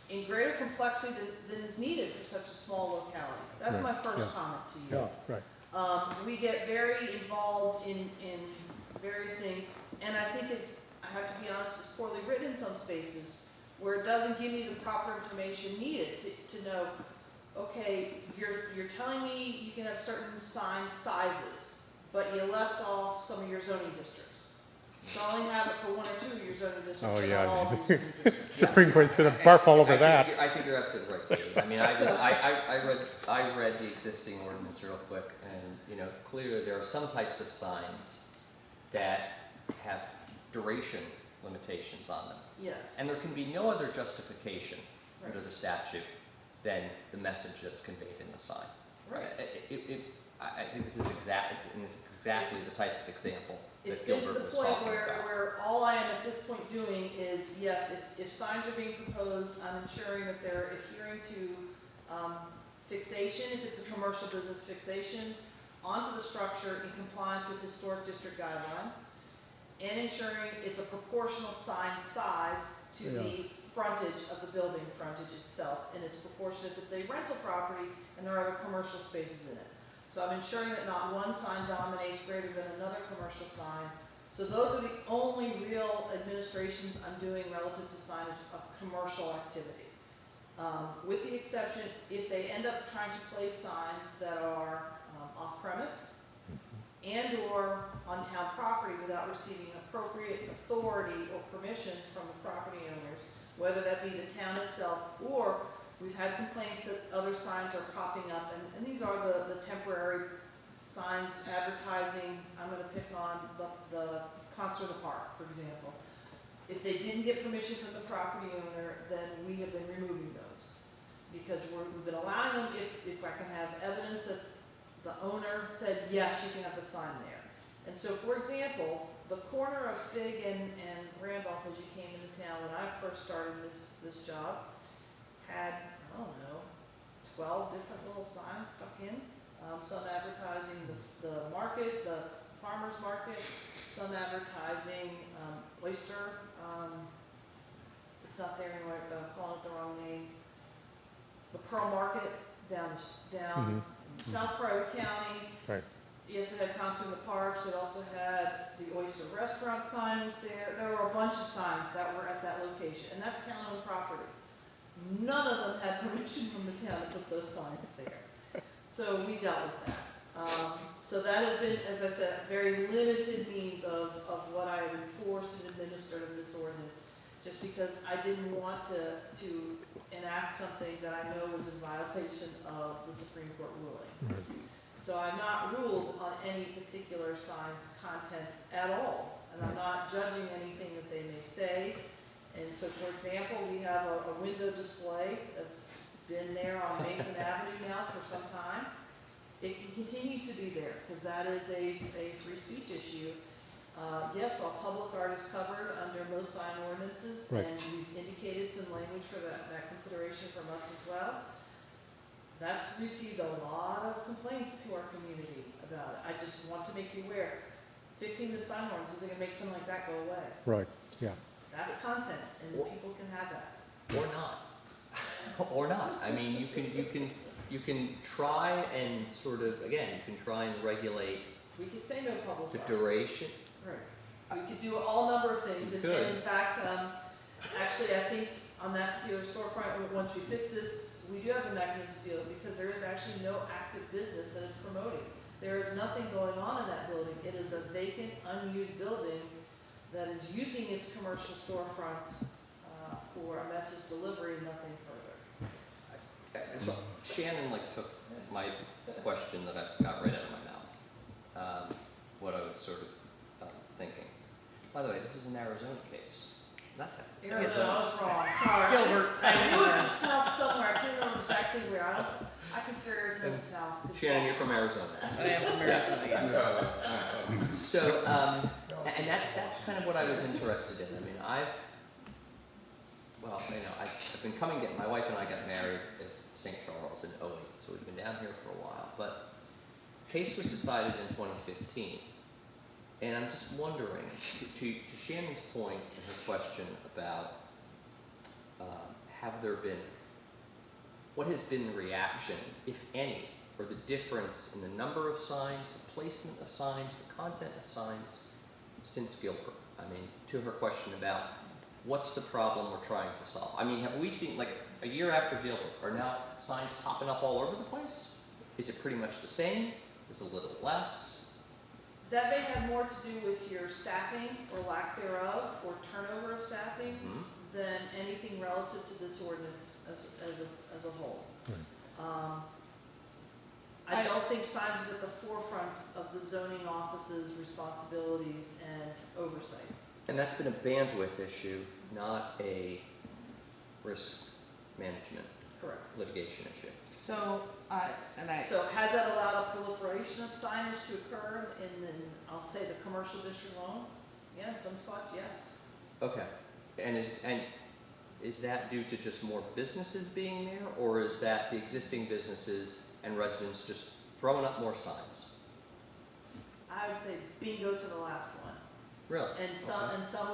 in greater complexity than is needed for such a small locality. That's my first yeah. comment to you. Yeah, right. We get very involved in various things, and I think I have to be honest, it's poorly written in some spaces, where it doesn't give you the proper information needed to know, okay, you're telling me you can have certain sign sizes, but you left off some of your zoning districts. So I only have it for one or two of your zoning districts, Oh, but yeah. not all of your zoning districts. Supreme Court's gonna barf all over I that. think you're absolutely right, Katie. I mean, I read the existing ordinance real quick, and, you know, clearly there are some types of signs that have duration limitations on them. Yes, And there can be no other justification under Right. the statute than the message that's conveyed in the sign. right. I think this is exactly the type of example that It's been to Gilbert the was point talking where, about. where all I am at this point doing is, yes, if signs are being proposed, I'm ensuring that they're adhering to, fixation, if it's a commercial business fixation, onto the structure in compliance with historic district guidelines, and ensuring it's a proportional sign size to the frontage of the building frontage itself, and it's proportionate if it's a rental property and there are other commercial spaces in it. So I'm ensuring that not one sign dominates greater than another commercial sign. So those are the only real administrations I'm doing relative to signage of commercial activity. With the exception, if they end up trying to place signs that are off-premise and/or on town property without receiving appropriate authority or permission from the property owners, whether that be the town itself, or we've had complaints that other signs are popping up, and these are the temporary signs advertising, I'm gonna pick on the concert of park, for example. If they didn't get permission from the property owner, then we have been removing those. Because we've been allowing them if I can have evidence that the owner said, yes, you can have the sign there. And so, for example, the corner of Fig and Randolph, as you came into town, when I first started this job, had, I don't know, 12 different little signs stuck in. Some advertising the market, the farmer's market, some advertising oyster, it's not there anymore, but I'm calling it the wrong name. The Pearl Market down in South Pryor County. Right. Yes, it had concert in the parks, it also had the oyster restaurant sign was there. There were a bunch of signs that were at that location, and that's town-owned property. None of them had permission from the town to put those signs there. So we dealt with that. So that has been, as I said, very limited means of what I have enforced and administered of this ordinance, just because I didn't want to enact something that I know was in violation of the Supreme Court ruling. So I'm not ruled on any particular sign's content at all, and I'm not judging anything that they may say. And so, for example, we have a window display that's been there on Mason Avenue now for some time. It can continue to be there, because that is a free speech issue. Yes, while public art is covered under most sign ordinances, Right. and we've indicated some language for that consideration from us as well, that's received a lot of complaints to our community about it. I just want to make you aware, fixing the sign ordinance isn't gonna make something like that go away. Right, yeah. That's content, and people can have that. Or not. Or not. I mean, you can try and sort of, again, you can try and regulate We could say no public the art. duration. Right. We could do all number of things, You and could. and in fact, actually, I think on that particular storefront, once we fix this, we do have a mechanism to deal with it, because there is actually no active business that is promoting. There is nothing going on in that building. It is a vacant, unused building that is using its commercial storefront for a message delivery, nothing further. So Shannon took my question that I got right out of my mouth, what I was sort of thinking. By the way, this is an Arizona case, not Texas. Arizona, I was wrong, sorry. Gilbert. I knew it was the south somewhere, I couldn't remember exactly where. I consider Arizona south. It's Shannon, you're from Arizona. I am from Arizona, yeah. So, and that's kind of what I was interested in. I mean, I've been coming down, my wife and I got married at St. Charles in '08, so we've been down here for a while. But the case was decided in 2015. And I'm just wondering, to Shannon's point and her question about what has been the reaction, if any, or the difference in the number of signs, the placement of signs, the content of signs since Gilbert? I mean, to her question about what's the problem we're trying to solve? I mean, have we seen, a year after Gilbert, are now signs popping up all over the place? Is it pretty much the same? Is it a little less? That may have more to do with your staffing or lack thereof, or turnover of staffing, Mhm. than anything relative to this ordinance as a whole. I don't think signs is at the forefront of the zoning office's responsibilities and oversight. And that's been a bandwidth issue, not a risk management Correct. litigation issue. So, So has that allowed a proliferation of signage to occur in, I'll say, the commercial district alone? Yeah, in some spots, yes. Okay, and is that due to just more businesses being there, or is that the existing businesses and residents just throwing up more signs? I would say bingo to the last one. Really? And some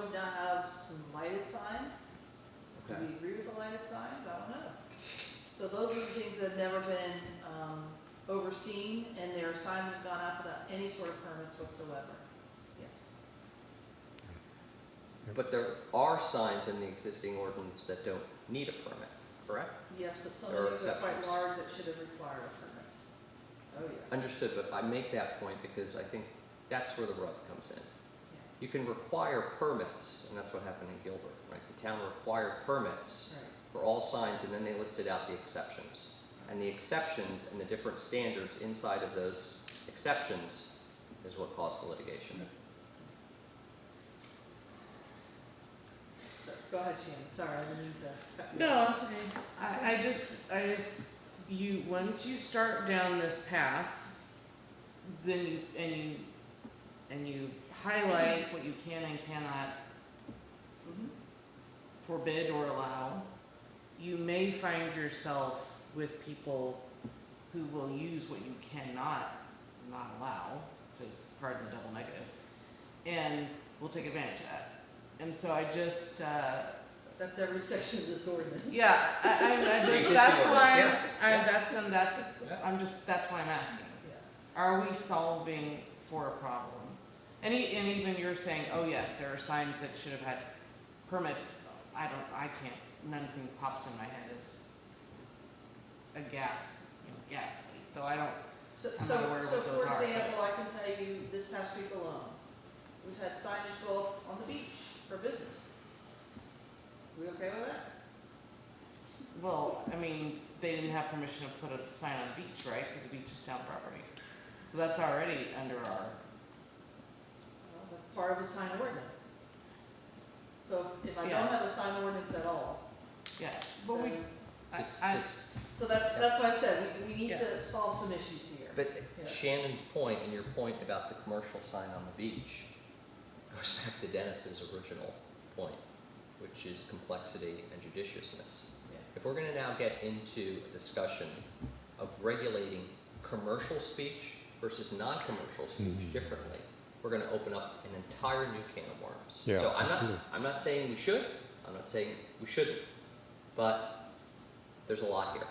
we now have some lighted signs. Do Okay. we agree with the lighted signs? I don't know. So those are the things that have never been overseen, and their signs have gone out without any sort of permits whatsoever. Yes. But there are signs in the existing ordinance that don't need a permit, correct? Yes, but some There are of these are quite exceptions. large that should have required a permit. Oh, yes. Understood, but I make that point because I think that's where the rub comes in. You can require permits, and that's what happened in Gilbert, right? The town required permits Right. for all signs, and then they listed out the exceptions. And the exceptions and the different standards inside of those exceptions is what caused the litigation. So, go ahead, Shannon. Sorry, I didn't mean to cut you no, off. it's okay. I just, once you start down this path, then you highlight what you can and cannot Mhm. forbid or allow, you may find yourself with people who will use what you cannot not allow, to pardon the double negative, and will take advantage of that. And so I just, That's every section of this ordinance. yeah, I just, Existing that's ordinance, why, yeah. that's why I'm asking. Yes. Are we solving for a problem? And even you're saying, oh yes, there are signs that should have had permits. Nothing pops in my head as a gas leak. So I don't, So, I'm not aware of what those for are, but- example, I can tell you this past week alone, we've had signage go up on the beach for business. We okay with that? well, I mean, they didn't have permission to put a sign on the beach, right? Because the beach is town property. So that's already under our, Well, that's part of the sign ordinance. So if I Yeah. don't have a sign ordinance at all, yeah, but we, then, This- so that's why I said, we need Yeah. to solve some issues here. But Yes. Shannon's point and your point about the commercial sign on the beach goes back to Dennis's original point, which is complexity and judiciousness. Yes. If we're gonna now get into a discussion of regulating commercial speech versus non-commercial speech differently, we're gonna open up an entire new can of worms. Yeah, So absolutely. I'm not saying we should, I'm not saying we shouldn't, but there's a lot here.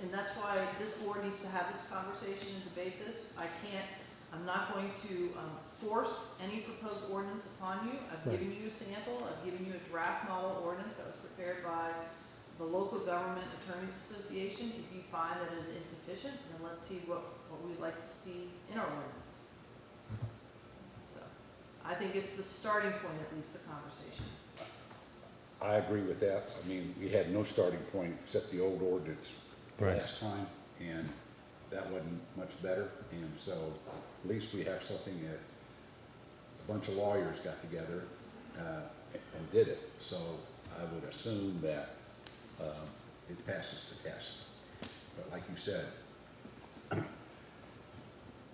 And that's why this board needs to have this conversation and debate this. I'm not going to force any proposed ordinance upon you. I've given you a sample, I've given you a draft model ordinance that was prepared by the local government attorneys association. If you find that it is insufficient, then let's see what we'd like to see in our ordinance. So, I think it's the starting point, at least, the conversation. I agree with that. I mean, we had no starting point except the old ordinance Right. last time, and that wasn't much better. And so at least we have something that a bunch of lawyers got together and did it. So I would assume that it passes the test. But like you said,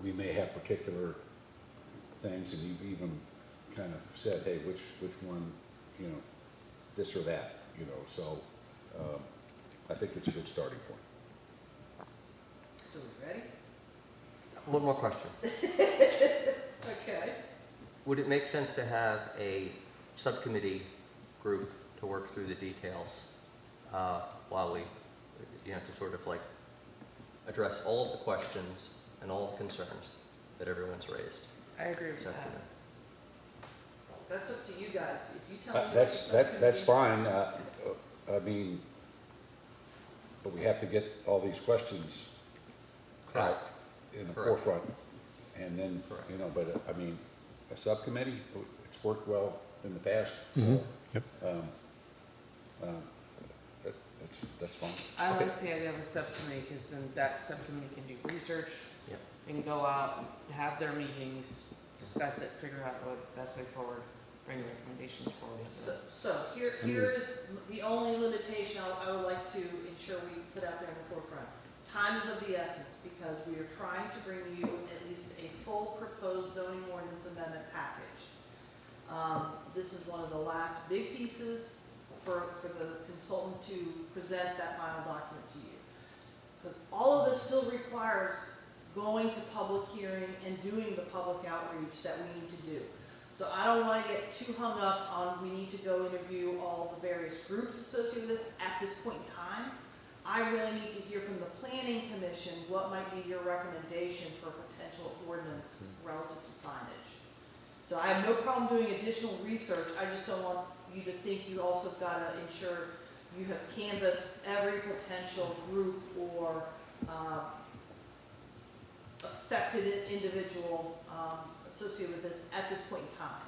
we may have particular things, and you've even kind of said, hey, which one, this or that, so I think it's a good starting point. So we ready? One more question. Okay. Would it make sense to have a subcommittee group to work through the details while we, to sort of like address all of the questions and all the concerns that everyone's raised? I agree with Is that. that- That's up to you guys. If you tell me. That's fine, I mean, but we have to get all these questions out. in the Correct. forefront. And then, Correct. you know, but, I mean, a subcommittee, it's worked well in the past, Mhm. so. Yep. That's fine. I Okay. like the idea of a subcommittee, because then that subcommittee can do research. Yep. They can go out, have their meetings, discuss it, figure out what best way forward, bring recommendations forward. So here is the only limitation I would like to ensure we put out there in the forefront. Time is of the essence, because we are trying to bring you at least a full proposed zoning ordinance amendment package. This is one of the last big pieces for the consultant to present that final document to you. Because all of this still requires going to public hearing and doing the public outreach that we need to do. So I don't want to get too hung up on, we need to go interview all the various groups associated with this at this point in time. I really need to hear from the planning commission, what might be your recommendation for a potential ordinance relative to signage. So I have no problem doing additional research, I just don't want you to think you also got to ensure you have canvassed every potential group or affected individual associated with this at this point in time.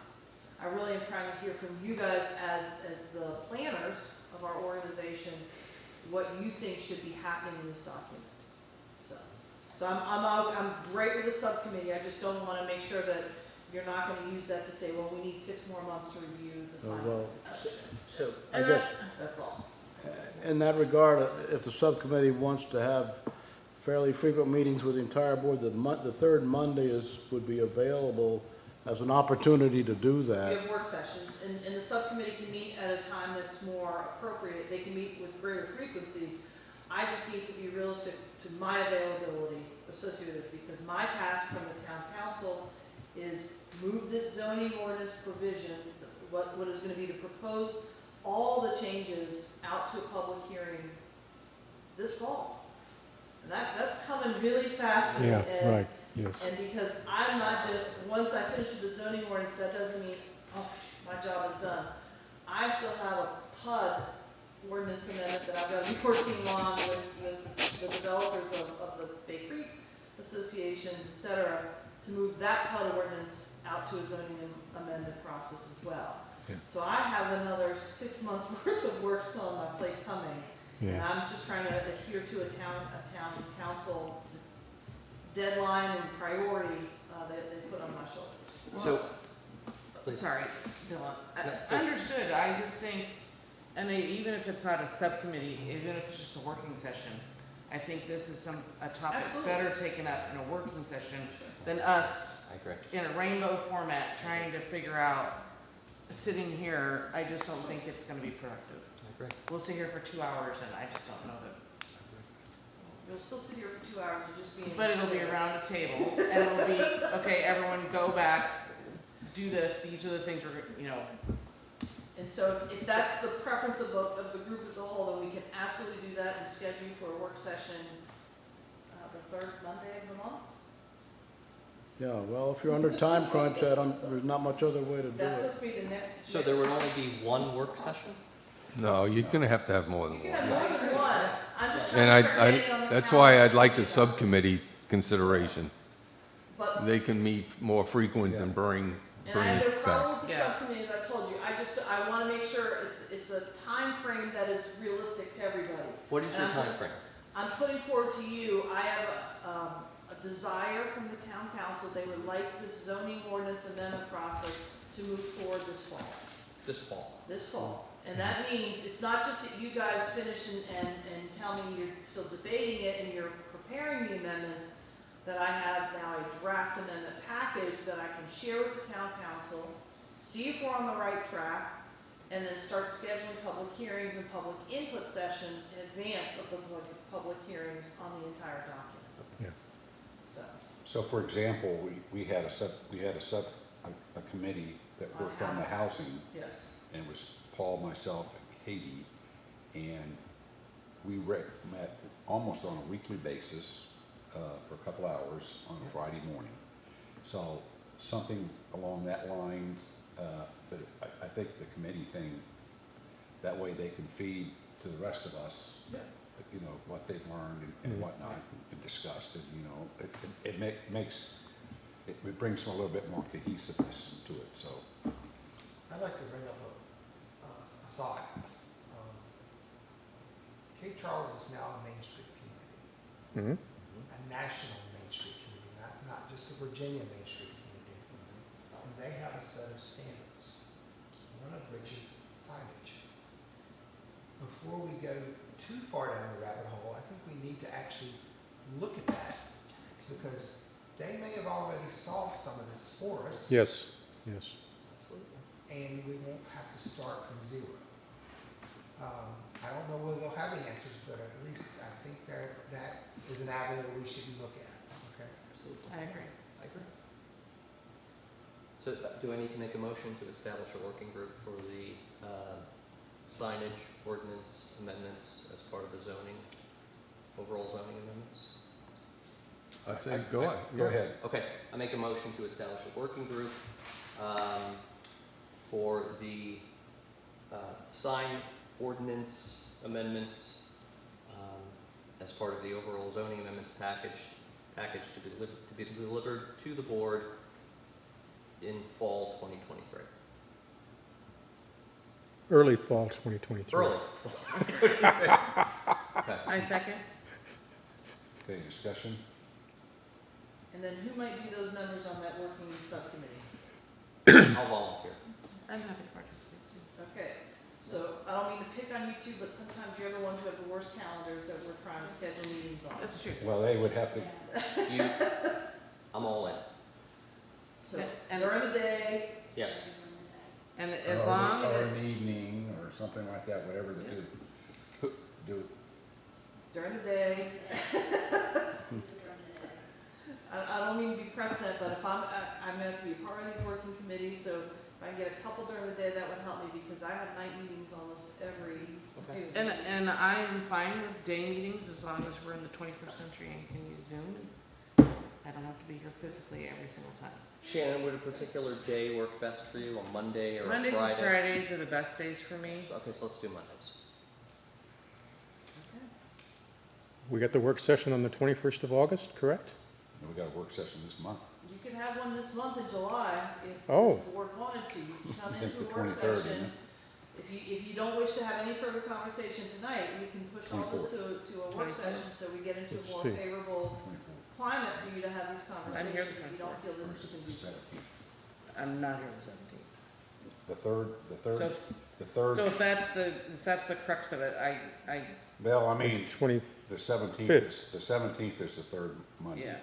I really am trying to hear from you guys as the planners of our organization, what you think should be happening in this document. So I'm great with the subcommittee, I just don't want to make sure that you're not going to use that to say, well, we need 6 more months to review the well, signage section. So I guess, That's all. in that regard, if the subcommittee wants to have fairly frequent meetings with the entire board, the third Monday would be available as an opportunity to do We that. have work sessions, and the subcommittee can meet at a time that's more appropriate. They can meet with greater frequency. I just need to be realistic to my availability associated with this, because my task from the town council is move this zoning ordinance provision, what is going to be the proposed, all the changes out to a public hearing this fall. And that's coming really fast. And yes. And because I'm not just, once I finish with the zoning ordinance, that doesn't mean, oh, my job is done. I still have a PUD ordinance amendment that I've got to be working on with the developers of the Bay Creek associations, et cetera, to move that PUD ordinance out to a zoning amendment process as well. Yeah. So I have another 6 months worth of work still on my plate coming. And I'm just trying to adhere to a town council deadline and priority that they put on my shoulders. So, please. Sorry, Dylan. No, I understood, I just think, and even if it's not a subcommittee, even if it's just a working session, I think this is a topic Absolutely. better taken up in a working session than us I agree. in a rainbow format trying to figure out, sitting here, I just don't think it's gonna be productive. I agree. We'll sit here for 2 hours and I just don't know that. You'll still sit here for 2 hours and just be. But it'll be around a table and it'll be, okay, everyone go back, do this, these are the things we're, you know, And so if that's the preference of the group as a whole, then we can absolutely do that and schedule for a work session the third Monday of the month. Yeah, well, if you're under time crunch, there's not much other way to do That it. puts me the next. So there would only be one work session? No, you're gonna have to have more than You can one. have more than one. I'm just And trying to start getting on the that's why calendar. I'd like the subcommittee consideration. But, They can meet more frequent and bring and I have no it problem back. with the Yeah. subcommittee, as I told you. I want to make sure it's a time frame that is realistic to everybody. What is your And I'm time just- frame? I'm putting forward to you, I have a desire from the town council, they would like this zoning ordinance amendment process to move forward this fall. This fall. And that means, it's not just that you guys finish and tell me you're still debating it and you're preparing the amendments, that I have now a draft amendment package that I can share with the town council, see if we're on the right track, and then start scheduling public hearings and public input sessions in advance of the public hearings on the entire document. Yeah. So, So for example, we had a committee that worked on the housing, yes. and it was Paul, myself, and Katie, and we met almost on a weekly basis for a couple hours on a Friday morning. So something along that line, but I think the committee thing, that way they can feed to the rest of us. Yeah. you know, what they've learned and whatnot, and discussed, and, you know, it makes, it brings a little bit more cohesiveness to it, so. I'd like to bring up a thought. Cape Charles is now a Main Street community, a national Main Street community, not just a Virginia Main Street community. And they have a set of standards, one of which is signage. Before we go too far down the rabbit hole, I think we need to actually look at that, because they may have already solved some of this for us. Yes, yes. And we won't have to start from zero. I don't know whether they'll have the answers, but at least I think that is an avenue we should look at, okay? I agree. I agree. So do I need to make a motion to establish a working group for the signage ordinance amendments as part of the zoning, overall zoning amendments? I'd say go ahead. Go ahead. Okay, I make a motion to establish a working group for the sign ordinance amendments as part of the overall zoning amendments package to be delivered to the board in fall 2023. Early fall 2023. Early. Okay. I second. Okay, discussion? And then who might be those members on that working subcommittee? I'll volunteer. I'm happy to participate too. Okay, so I don't mean to pick on you two, but sometimes you're the ones who have the worst calendars that we're trying to schedule meetings on. That's true. Well, they would have to, I'm all in. So And- during the day, Yes. And as long or as, an evening, or something like that, whatever they do. Do it. during the day. I don't mean to be pressing that, but if I'm gonna be a part of these working committees, so if I can get a couple during the day, that would help me, because I have night meetings almost every. and I am fine with day meetings as long as we're in the 21st century and can use Zoom. I don't have to be here physically every single time. Shannon, would a particular day work best for you, a Monday or a Mondays and Friday? Fridays are the best days for me. Okay, so let's do Mondays. We got the work session on the 21st of August, correct? And we got a work session this month. You could have one this month in July, if Oh. the board wanted to. You can come I think into the a work 23rd, session. If you don't wish to have any further conversation tonight, we can push all this to a work 24th. session, so we get into Let's a more see. favorable 24th. climate for you to have these I'm here conversations, if you don't feel this is conducive. 17th. I'm not here the 17th. The third, the So third, if that's the crux of it, I, well, I mean, It's 20, the 17th, Fifth. the 17th is the third Monday. yeah.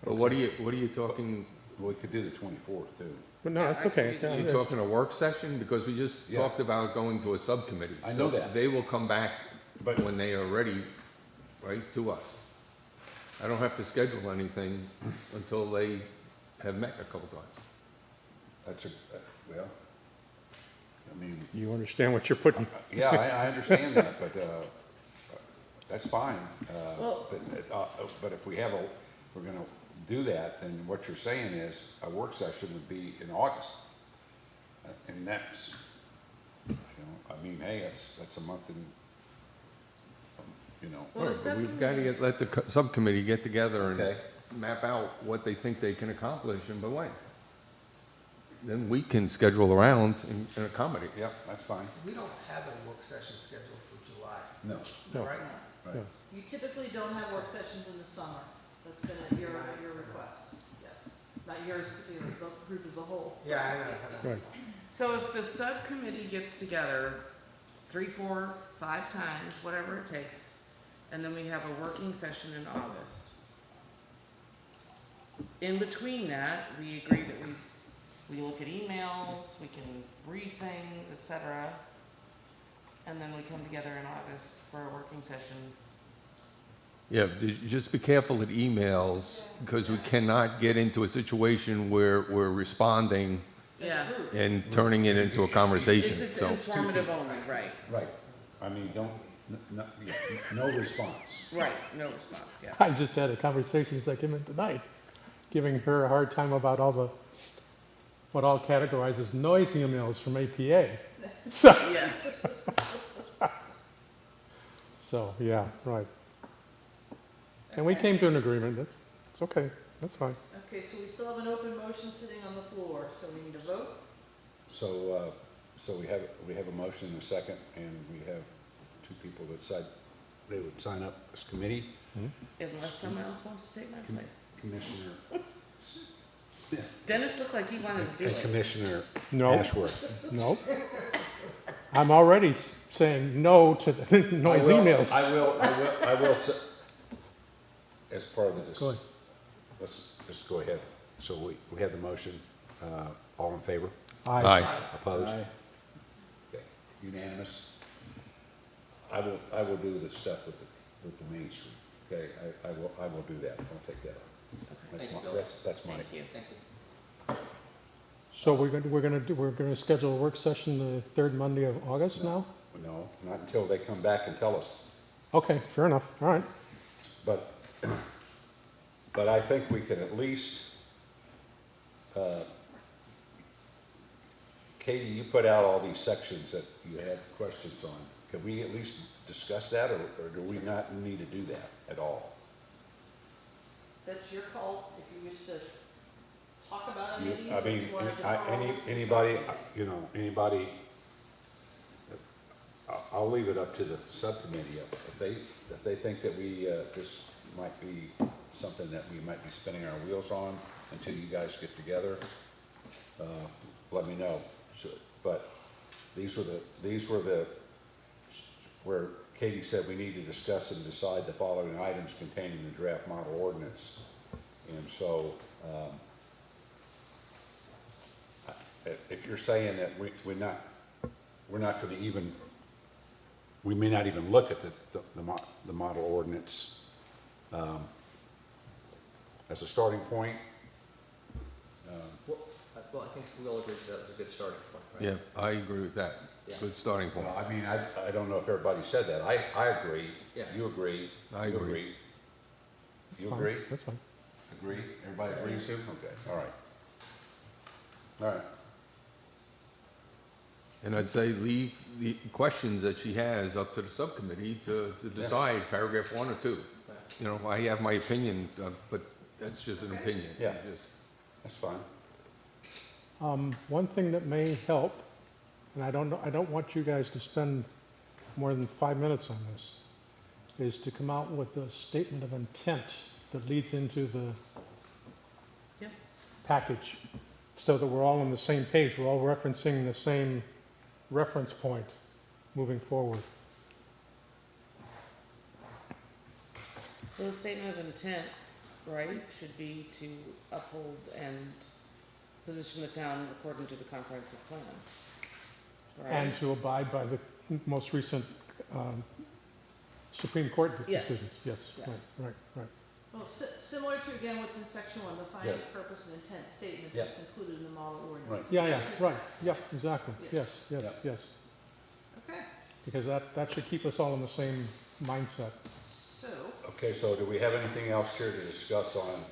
But what are you talking, We could do the 24th too. but no, Yeah, it's I okay. can you talking a work session? Because we just Yeah. talked about going to a subcommittee. I know So that. they will come back But- when they are ready, right, to us. I don't have to schedule anything until they have met a couple times. That's a, well, I mean, You understand what you're putting, yeah, I understand that, but, that's fine. Well- But if we have we're gonna do that, then what you're saying is a work session would be in August. And that's, you know, I mean, hey, that's a month and, you know. Well, the Right, but we've got to subcommittees- let the subcommittee get together Okay. and map out what they think they can accomplish and by when. Then we can schedule around and accommodate. Yep, that's fine. We don't have a work session scheduled for July, No, No. right? right. No. You typically don't have work sessions in the summer. That's been your request, yes. Not yours, particularly, the group as a whole. so. Yeah, I know. right. So if the subcommittee gets together 3, 4, 5 times, whatever it takes, and then we have a working session in August. In between that, we agree that we look at emails, we can read things, etc. And then we come together in August for a working session. Yeah, just be careful with emails, because we cannot get into a situation where we're responding Yeah, and turning it into a conversation, it's so. informative only, right, Right. I mean, no response. right, no response, yeah. I just had a conversation as I came in tonight, giving her a hard time about what I'll categorize as noise emails from APA. Yeah, So, yeah, right. And we came to an agreement, it's okay, that's fine. Okay, so we still have an open motion sitting on the floor, so we need a vote. So, so we have a motion and a second, and we have two people that said they would sign up as committee. Unless someone else wants to take my place. Commissioner Dennis looked like he wanted to do and it. Commissioner No, Ashworth. no. I'm already saying no to the noise emails. I will, as part of the, Go ahead. let's just go ahead. So we have the motion, all in favor? Aye. Opposed? Okay, unanimous. I will do the stuff with the Main Street, okay? I will do that, I'll take that up. Thank you, Bill. That's my, Thank you. Thank you. So we're gonna schedule a work session the third Monday of August now? no, not until they come back and tell us. Okay, fair enough, all right. But I think we can at least, Katie, you put out all these sections that you had questions on. Can we at least discuss that, or do we not need to do that at all? That's your call, if you wish to talk about You- anything. I or if mean, you wanna defer all this to anybody, subcommittee. anybody, I'll leave it up to the subcommittee. If they think that this might be something that we might be spinning our wheels on until you guys get together, let me know. So, but these were the, where Katie said we need to discuss and decide the following items contained in the draft model ordinance. And so, if you're saying that we're not going to even, we may not even look at the model ordinance as a starting point. Well, I think we all agree that was a good starting point, right? Yeah, I agree with that. Yeah. Good starting point. Well, I mean, I don't know if everybody said that. I agree. Yeah. You agree. I You agree. You Fine, agree? That's fine. Agree? Everybody agrees? Okay, all right. All right. And I'd say leave the questions that she has up to the subcommittee to decide, paragraph 1 or 2. You know, I have my opinion, but that's just an opinion. Yeah. Just- That's fine. One thing that may help, and I don't want you guys to spend more than 5 minutes on this, is to come out with a statement of intent that leads into the Yep. package, so that we're all on the same page, we're all referencing the same reference point moving forward. Well, the statement of intent, right, should be to uphold and position the town according to the comprehensive plan. Right? And to abide by the most recent Supreme Court Yes. decisions. Yes, Yes. right. Well, similar to, again, what's in section 1, the findings, purpose, and intent statement Yeah. that's included in the model ordinance. Right. Yeah, right, yeah, exactly, Yeah. yes. Okay, Because that should keep us all in the same mindset. so, Okay, so do we have anything else here to discuss on?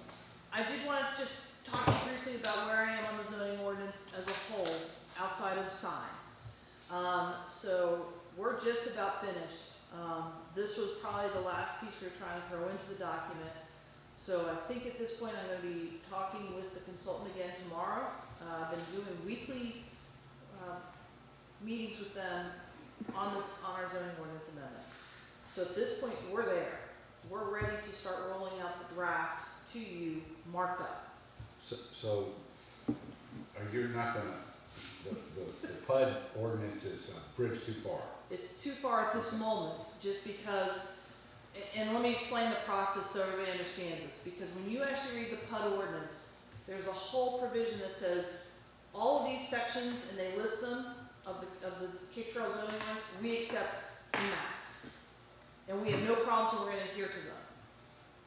I did want to just talk to you briefly about where I am on the zoning ordinance as a whole, outside of signs. So, we're just about finished. This was probably the last piece we were trying to throw into the document. So I think at this point, I'm gonna be talking with the consultant again tomorrow. I've been doing weekly, meetings with them on our zoning ordinance amendment. So at this point, we're there. We're ready to start rolling out the draft to you, marked up. So, you're not gonna, the PUD ordinance is a bridge too far. It's too far at this moment, just because, and let me explain the process so everybody understands this, because when you actually read the PUD ordinance, there's a whole provision that says, all of these sections, and they list them, of the Cape Trail zoning ones, we accept en masse. And we have no problems, and we're gonna adhere to them.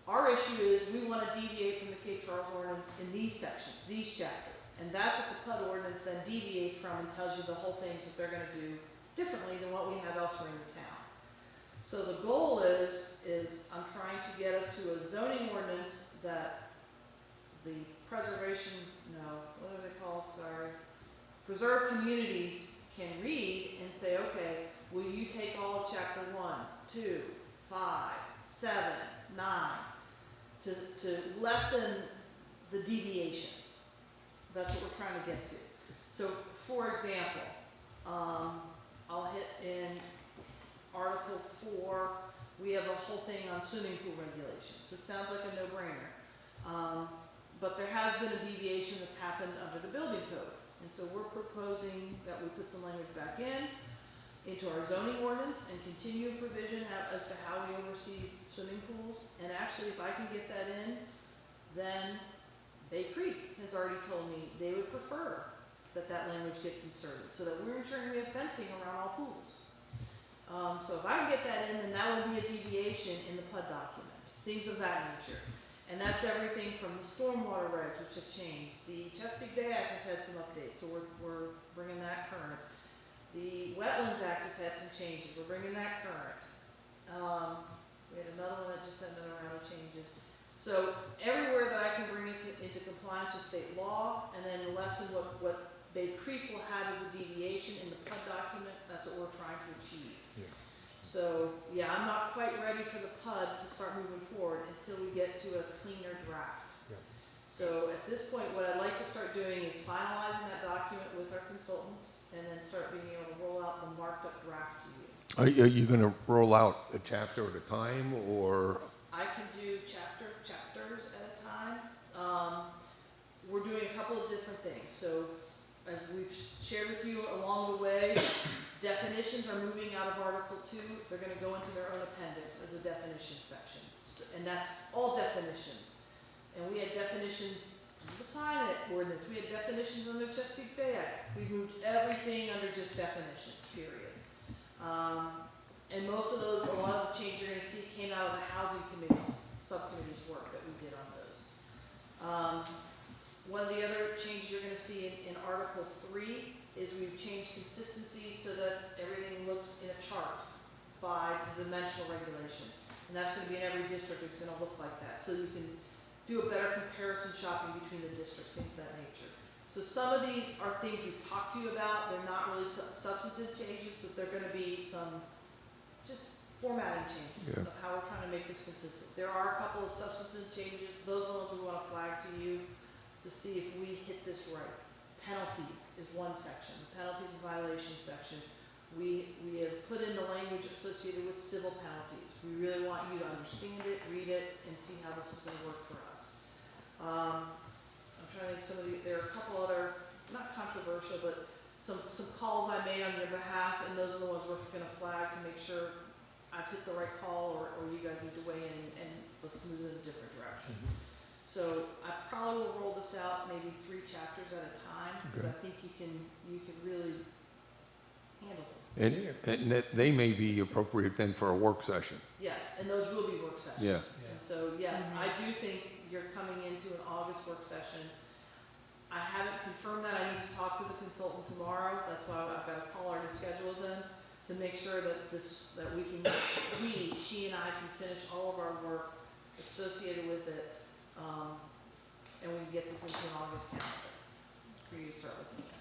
Our issue is, we wanna deviate from the Cape Charles ordinance in these sections, these chapters. And that's what the PUD ordinance then deviates from and tells you the whole things that they're gonna do differently than what we have elsewhere in the town. So the goal is I'm trying to get us to a zoning ordinance that the what are they called, sorry? Preserved communities can read and say, okay, will you take all of chapter 1, 2, 7, 9, to lessen the deviations. That's what we're trying to get to. So, for example, I'll hit in Article 4, we have a whole thing on swimming pool regulations, which sounds like a no-brainer. But there has been a deviation that's happened under the building code. And so we're proposing that we put some language back into our zoning ordinance and continue a provision as to how we oversee swimming pools. And actually, if I can get that in, then Bay Creek has already told me they would prefer that that language gets inserted, so that we're ensuring we have fencing around all pools. So if I can get that in, then that will be a deviation in the PUD document, things of that nature. And that's everything from the stormwater regs, which have changed. The Chesapeake Bay Act has had some updates, so we're bringing that current. The Wetlands Act has had some changes, we're bringing that current. We had another one that just had another round of changes. So everywhere that I can bring us into compliance with state law, and then lessen what Bay Creek will have as a deviation in the PUD document, that's what we're trying to achieve. Yeah. So, yeah, I'm not quite ready for the PUD to start moving forward until we get to a cleaner draft. Yeah. So at this point, what I'd like to start doing is finalizing that document with our consultant, and then start being able to roll out the marked up draft to you. Are you going to roll out a chapter at a time, or? I can do chapters at a time. We're doing a couple of different things. So as we've shared with you along the way, definitions are moving out of Article 2. They're going to go into their own appendix as a definition section. And that's all definitions. And we had definitions under the sign ordinance. We had definitions under Chesapeake Bay Act. We moved everything under just definitions, period. And most of those, a lot of the change you're going to see came out of the housing committee's, subcommittee's work that we did on those. One of the other changes you're going to see in Article 3 is we've changed consistency so that everything looks in a chart by the dimensional regulations. And that's going to be in every district, it's going to look like that. So you can do a better comparison shopping between the districts, things of that nature. So some of these are things we've talked to you about. They're not really substantive changes, but they're going to be some just formatting changes of how we're trying to make this consistent. There are a couple of substantive changes. Those are the ones we want to flag to you to see if we hit this right. Penalties is one section. Penalties and violations section. We have put in the language associated with civil penalties. We really want you to understand it, read it, and see how this is going to work for us. I'm trying to think there are a couple other, not controversial, but some calls I made on your behalf, and those are the ones we're going to flag to make sure I've hit the right call, or you guys need to weigh in and let's move in a different direction. So I probably will roll this out maybe 3 chapters at a time, because I think you can really handle it. And that they may be appropriate then for a work session. Yes, and those will be work sessions. Yeah. And so, yes, I do think you're coming into an August work session. I haven't confirmed that. I need to talk with the consultant tomorrow. That's why I've got to call her to schedule them to make sure that she and I can finish all of our work associated with it, and we can get this into an August calendar for you to start looking at.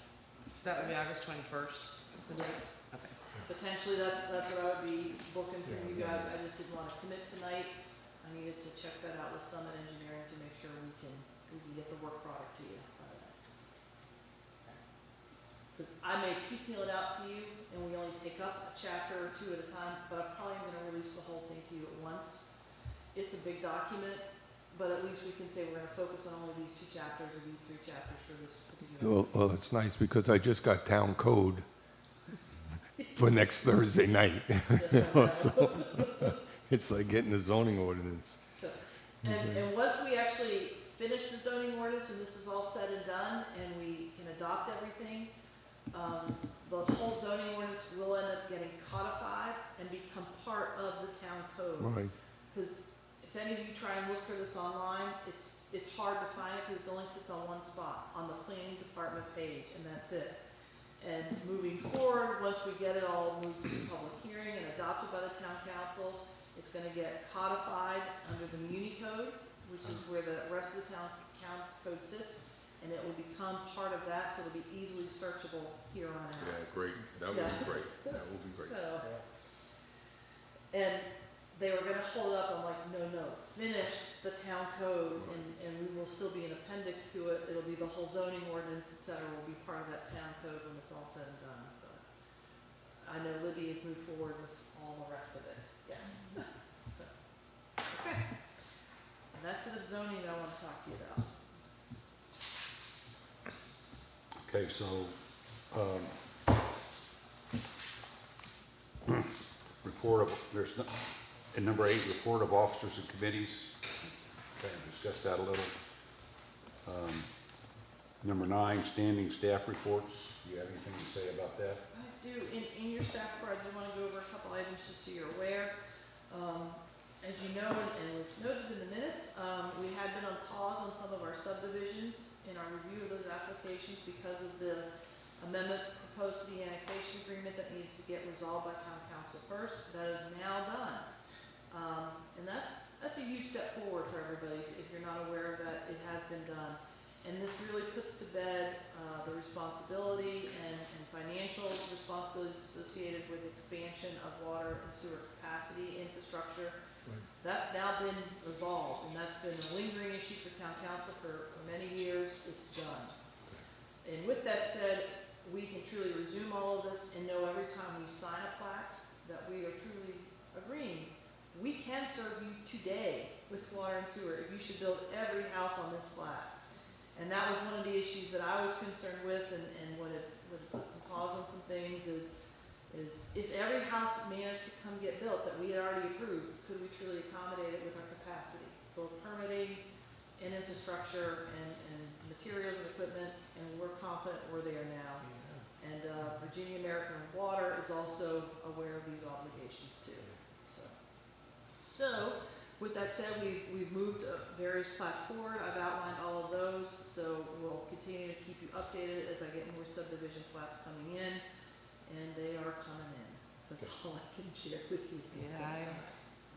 So that would be August 21st? is the date? Yes. Okay. Potentially, that's what I would be booking for you guys. I just didn't want to commit tonight. I needed to check that out with Summit Engineering to make sure we can get the work product to you by then. Because I may piecemeal it out to you, and we only take up a chapter or 2 at a time, but I'm probably going to release the whole thing to you at once. It's a big document, but at least we can say we're going to focus on only these 2 chapters or these 3 chapters for this particular. Well, it's nice because I just got town code for next Thursday night. So it's like getting the zoning ordinance. So, and once we actually finish the zoning ordinance and this is all said and done and we can adopt everything, the whole zoning ordinance will end up getting codified and become part of the town code. Right. Because if any of you try and look for this online, it's hard to find it because it only sits on one spot, on the planning department page, and that's it. And moving forward, once we get it all moved to the public hearing and adopted by the town council, it's gonna get codified under the Muni Code, which is where the rest of the town code sits, and it will become part of that, so it'll be easily searchable here on out. Yeah, great. That would Yes. be great. That would be great. So, and they were gonna hold it up, I'm like, no, finish the town code, and we will still be an appendix to it, it'll be the whole zoning ordinance, et cetera, will be part of that town code when it's all said and done, but I know Libby has moved forward with all the rest of it, yes. So, okay. And that's it of zoning that I want to talk to you about. Okay, so, report of, in number 8, report of officers and committees. Okay, discuss that a little. Number 9, standing staff reports. Do you have anything to say about that? I do, in your staff report, I do want to go over a couple items just so you're aware. As you know, and was noted in the minutes, we had been on pause on some of our subdivisions in our review of those applications because of the amendment proposed to the annexation agreement that needed to get resolved by town council first. That is now done. And that's a huge step forward for everybody. If you're not aware of that, it has been done. And this really puts to bed the responsibility and financial responsibilities associated with expansion of water and sewer capacity infrastructure. Right. That's now been resolved, and that's been a lingering issue for town council for many years. It's done. And with that said, we can truly resume all of this and know every time we sign a plat that we are truly agreeing, we can serve you today with water and sewer if you should build every house on this plat. And that was one of the issues that I was concerned with, and would put some pause on some things is if every house managed to come get built that we had already approved, could we truly accommodate it with our capacity, both permitting and infrastructure and materials and equipment, and we're confident we're there now. And Virginia American Water is also aware of these obligations too. So with that said, we've moved various plats forward. I've outlined all of those, so we'll continue to keep you updated as I get more subdivision plats coming in, and they are coming in. That's all I can share with you. Yeah,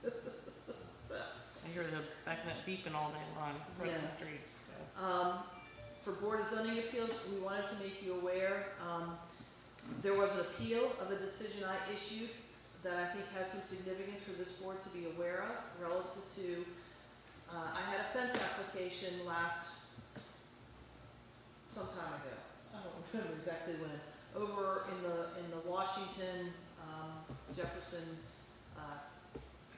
So, I hear the back of that beeping all day long across the Yes. street, so. For Board of Zoning Appeals, we wanted to make you aware, there was an appeal of a decision I issued that I think has some significance for this board to be aware of relative to, I had a fence application some time ago. I don't remember exactly when, over in the Washington, Jefferson,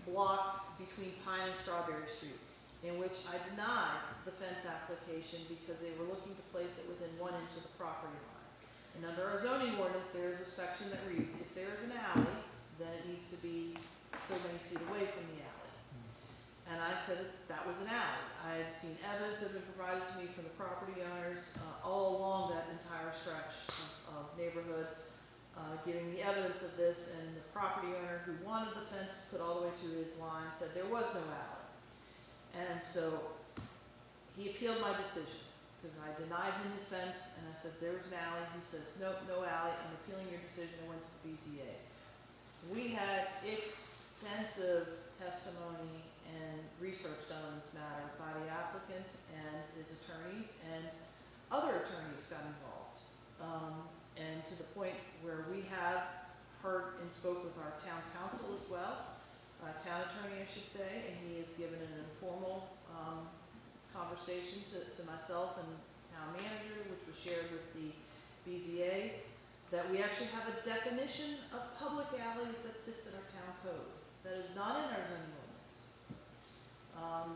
block between Pine and Strawberry Street, in which I denied the fence application because they were looking to place it within 1 inch of the property line. And under our zoning ordinance, there is a section that reads, if there is an alley, then it needs to be so many feet away from the alley. And I said that was an alley. I had seen evidence that had been provided to me from the property owners all along that entire stretch of neighborhood, giving the evidence of this, and the property owner who wanted the fence put all the way through his line said there was no alley. And so he appealed my decision because I denied him his fence, and I said there was an alley. He says, nope, no alley. I'm appealing your decision. I went to the BZA. We had extensive testimony and research done on this matter by the applicant and his attorneys, and other attorneys got involved. And to the point where we have heard and spoke with our town council as well, town attorney, I should say, and he has given an informal conversation to myself and town manager, which was shared with the BZA, that we actually have a definition of public alleys that sits in our town code that is not in our zoning ordinance.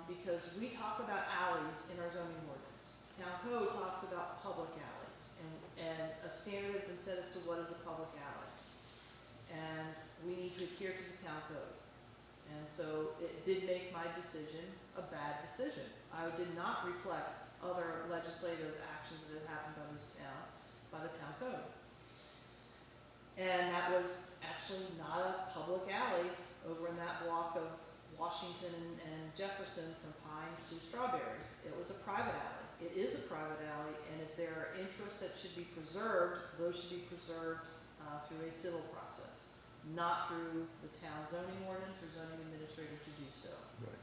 Because we talk about alleys in our zoning ordinance. Town code talks about public alleys, and a standard has been set as to what is a public alley. And we need to adhere to the town code. And so it did make my decision a bad decision. I did not reflect other legislative actions that had happened on this town by the town code. And that was actually not a public alley over in that block of Washington and Jefferson from Pine to Strawberry. It was a private alley. It is a private alley, and if there are interests that should be preserved, those should be preserved through a civil process, not through the town zoning ordinance or zoning administrator to do so. Right.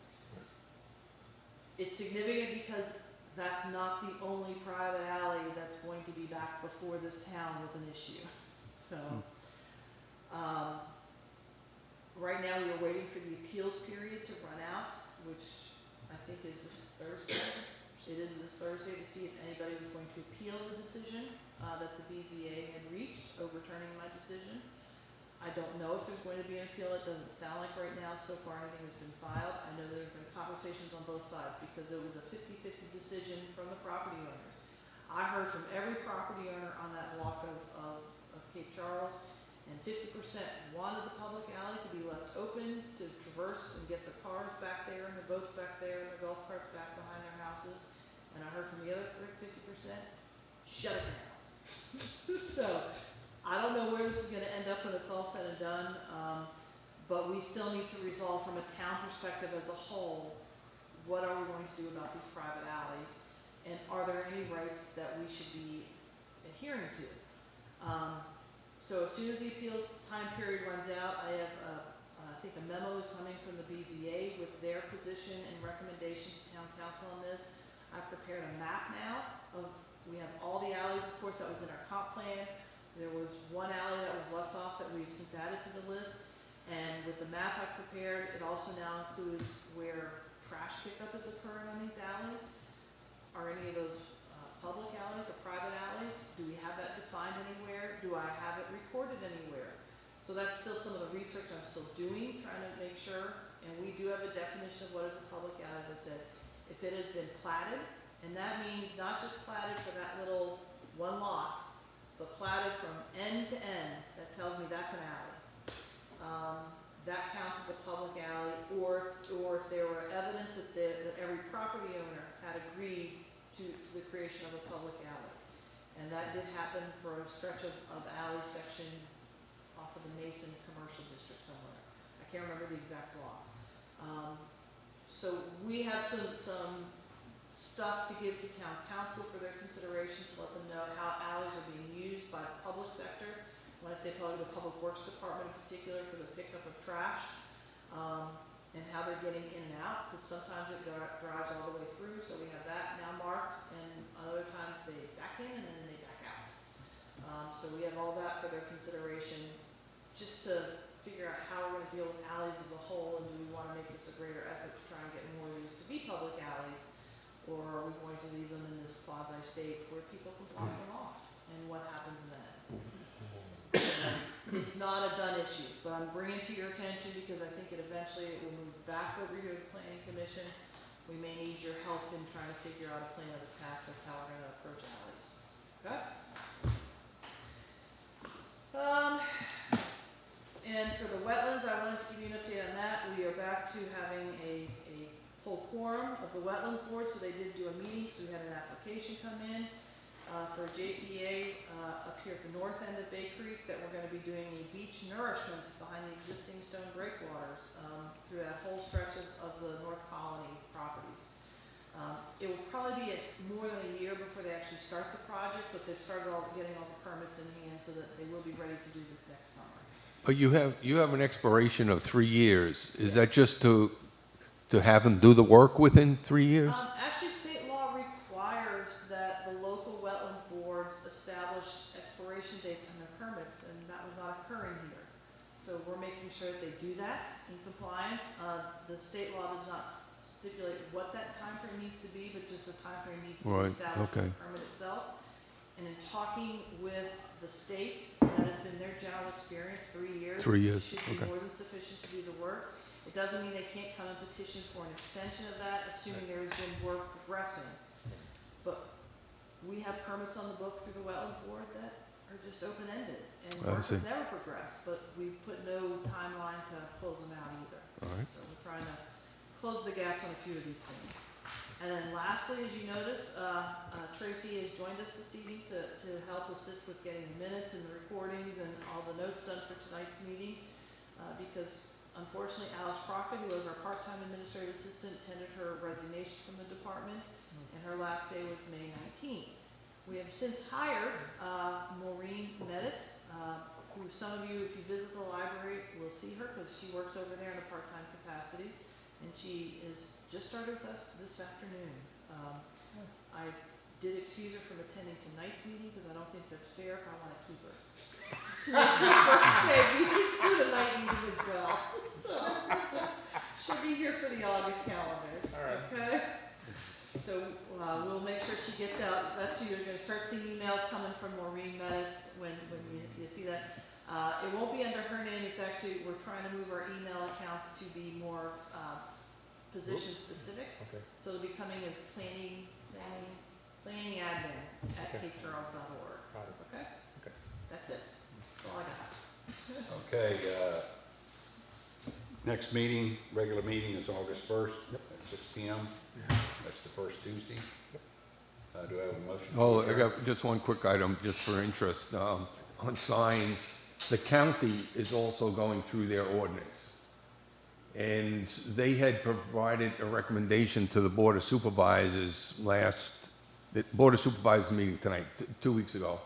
It's significant because that's not the only private alley that's going to be back before this town with an issue. So, right now we are waiting for the appeals which I think is this Thursday. It is this Thursday to see if anybody was going to appeal the decision that the BZA had reached, overturning my decision. I don't know if there's going to be an appeal. It doesn't sound like right now. So far, anything has been filed. I know there have been conversations on both sides because it was a 50-50 decision from the property owners. I heard from every property owner on that block of Cape Charles, and 50% wanted the public alley to be left open to traverse and get their cars back there and their boats back there and their golf carts back behind their houses. And I heard from the other 50%, shut it down. So, I don't know where this is gonna end up when it's all said and done, but we still need to resolve from a town perspective as a whole, what are we going to do about these private alleys? And are there any rights that we should be adhering to? So as soon as the appeals time period runs out, I have, I think a memo is coming from the BZA with their position and recommendation to town council on this. I've prepared a map now of, we have all the alleys, of course, that was in our comp plan. There was one alley that was left off that we've since added to the list. And with the map I've prepared, it also now includes where trash pickup is occurring on these alleys. Are any of those public alleys or private alleys? Do we have that defined anywhere? Do I have it recorded anywhere? So that's still some of the research I'm still doing, trying to make sure. And we do have a definition of what is a public alley, as I said. If it has been platted, and that means not just platted for that little one lot, but platted from end to end, that tells me that's an alley. That counts as a public alley, or if there were evidence that every property owner had agreed to the creation of a public alley. And that did happen for a stretch of alley section off of the Mason Commercial District somewhere. I can't remember the exact block. So we have some stuff to give to town council for their consideration, to let them know how alleys are being used by the public sector. When I say public, the Public Works Department in particular, for the pickup of trash, and how they're getting in and out, because sometimes it drives all the way through, so we have that now marked, and other times they back in and then they back out. So we have all that for their consideration, just to figure out how we're gonna deal with alleys as a whole, and do we wanna make this a greater effort to try and get more of these to be public alleys, or are we going to leave them in this quasi state where people can block them off, and what happens then? It's not a done issue, but I'm bringing it to your attention because I think it eventually will move back over here to the planning commission. We may need your help in trying to figure out a plan of attack of how we're gonna approach alleys. Okay? And for the wetlands, I wanted to give you an update on that. We are back to having a full quorum of the wetlands board, so they did do a meeting, so we had an application come in for JPA up here at the north end of Bay Creek, that we're going to be doing a beach nourishment behind the existing stone breakwaters through that whole stretch of the North Colony properties. It will probably be more than a year before they actually start the project, but they've started getting all the permits in hand so that they will be ready to do this next summer. But you have an expiration of 3 years. Is that just to have them do the work within 3 years? Actually, state law requires that the local wetlands boards establish expiration dates on their permits, and that was not occurring here. So we're making sure that they do that in compliance. The state law does not stipulate what that timeframe needs to be, but just the timeframe needs to be established for the permit itself. And in talking with the state, that has been their general experience, 3 years. 3 years, Should be okay. more than sufficient to do the work. It doesn't mean they can't come and petition for an extension of that, assuming there has been work progressing. But we have permits on the book through the wetlands board that are just open-ended, and I work see. has never progressed, but we've put no timeline to close them out either. All right. So we're trying to close the gaps on a few of these things. And then lastly, as you noticed, Tracy has joined us this evening to help assist with getting the minutes and the recordings and all the notes done for tonight's meeting, because unfortunately, Alice Crockett, who was our part-time administrative assistant, tendered her resignation from the department, and her last day was May 19th. We have since hired Maureen Meditz, who some of you, if you visit the library, will see her because she works over there in a part-time capacity, and she is just started with us this afternoon. I did excuse her from attending tonight's meeting because I don't think that's fair if I want to keep her. First day, we do the night meeting as well. So she'll be here for the August calendar. So, we'll make sure she gets out, that's who you're gonna start seeing emails coming from Maureen Meadows when you see that. It won't be under her name, it's actually, we're trying to move our email accounts to be more, position specific. Okay. So it'll be coming as planning admin at Okay. capecharles.org, Got it. okay? Okay. That's it, that's all I got. Okay, next meeting, regular meeting is August 1st at 6 PM. That's the first Tuesday. Do I have a motion? to Oh, I adjourn? got just one quick item, just for interest. On signs, the county is also going through their ordinance. And they had provided a recommendation to the Board of Supervisors the Board of Supervisors meeting tonight, 2 weeks ago.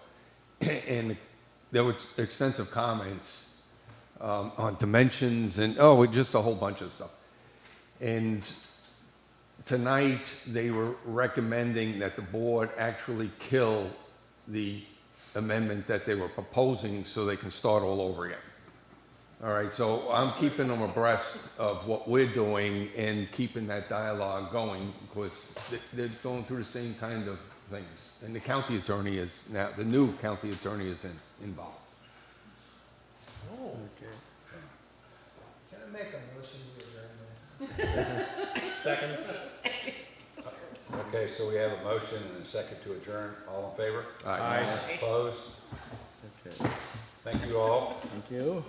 And there were extensive comments on dimensions and, just a whole bunch of stuff. And tonight, they were recommending that the board actually kill the amendment that they were proposing so they can start all over again. All right, so I'm keeping them abreast of what we're doing and keeping that dialogue going because they're going through the same kind of things. And the county attorney is now, the new county attorney is involved. Oh, Okay. can I make a motion to adjourn then? Second? Okay, so we have a motion and a second to adjourn. All in favor? Aye. Opposed? Okay, Thank you all. thank you.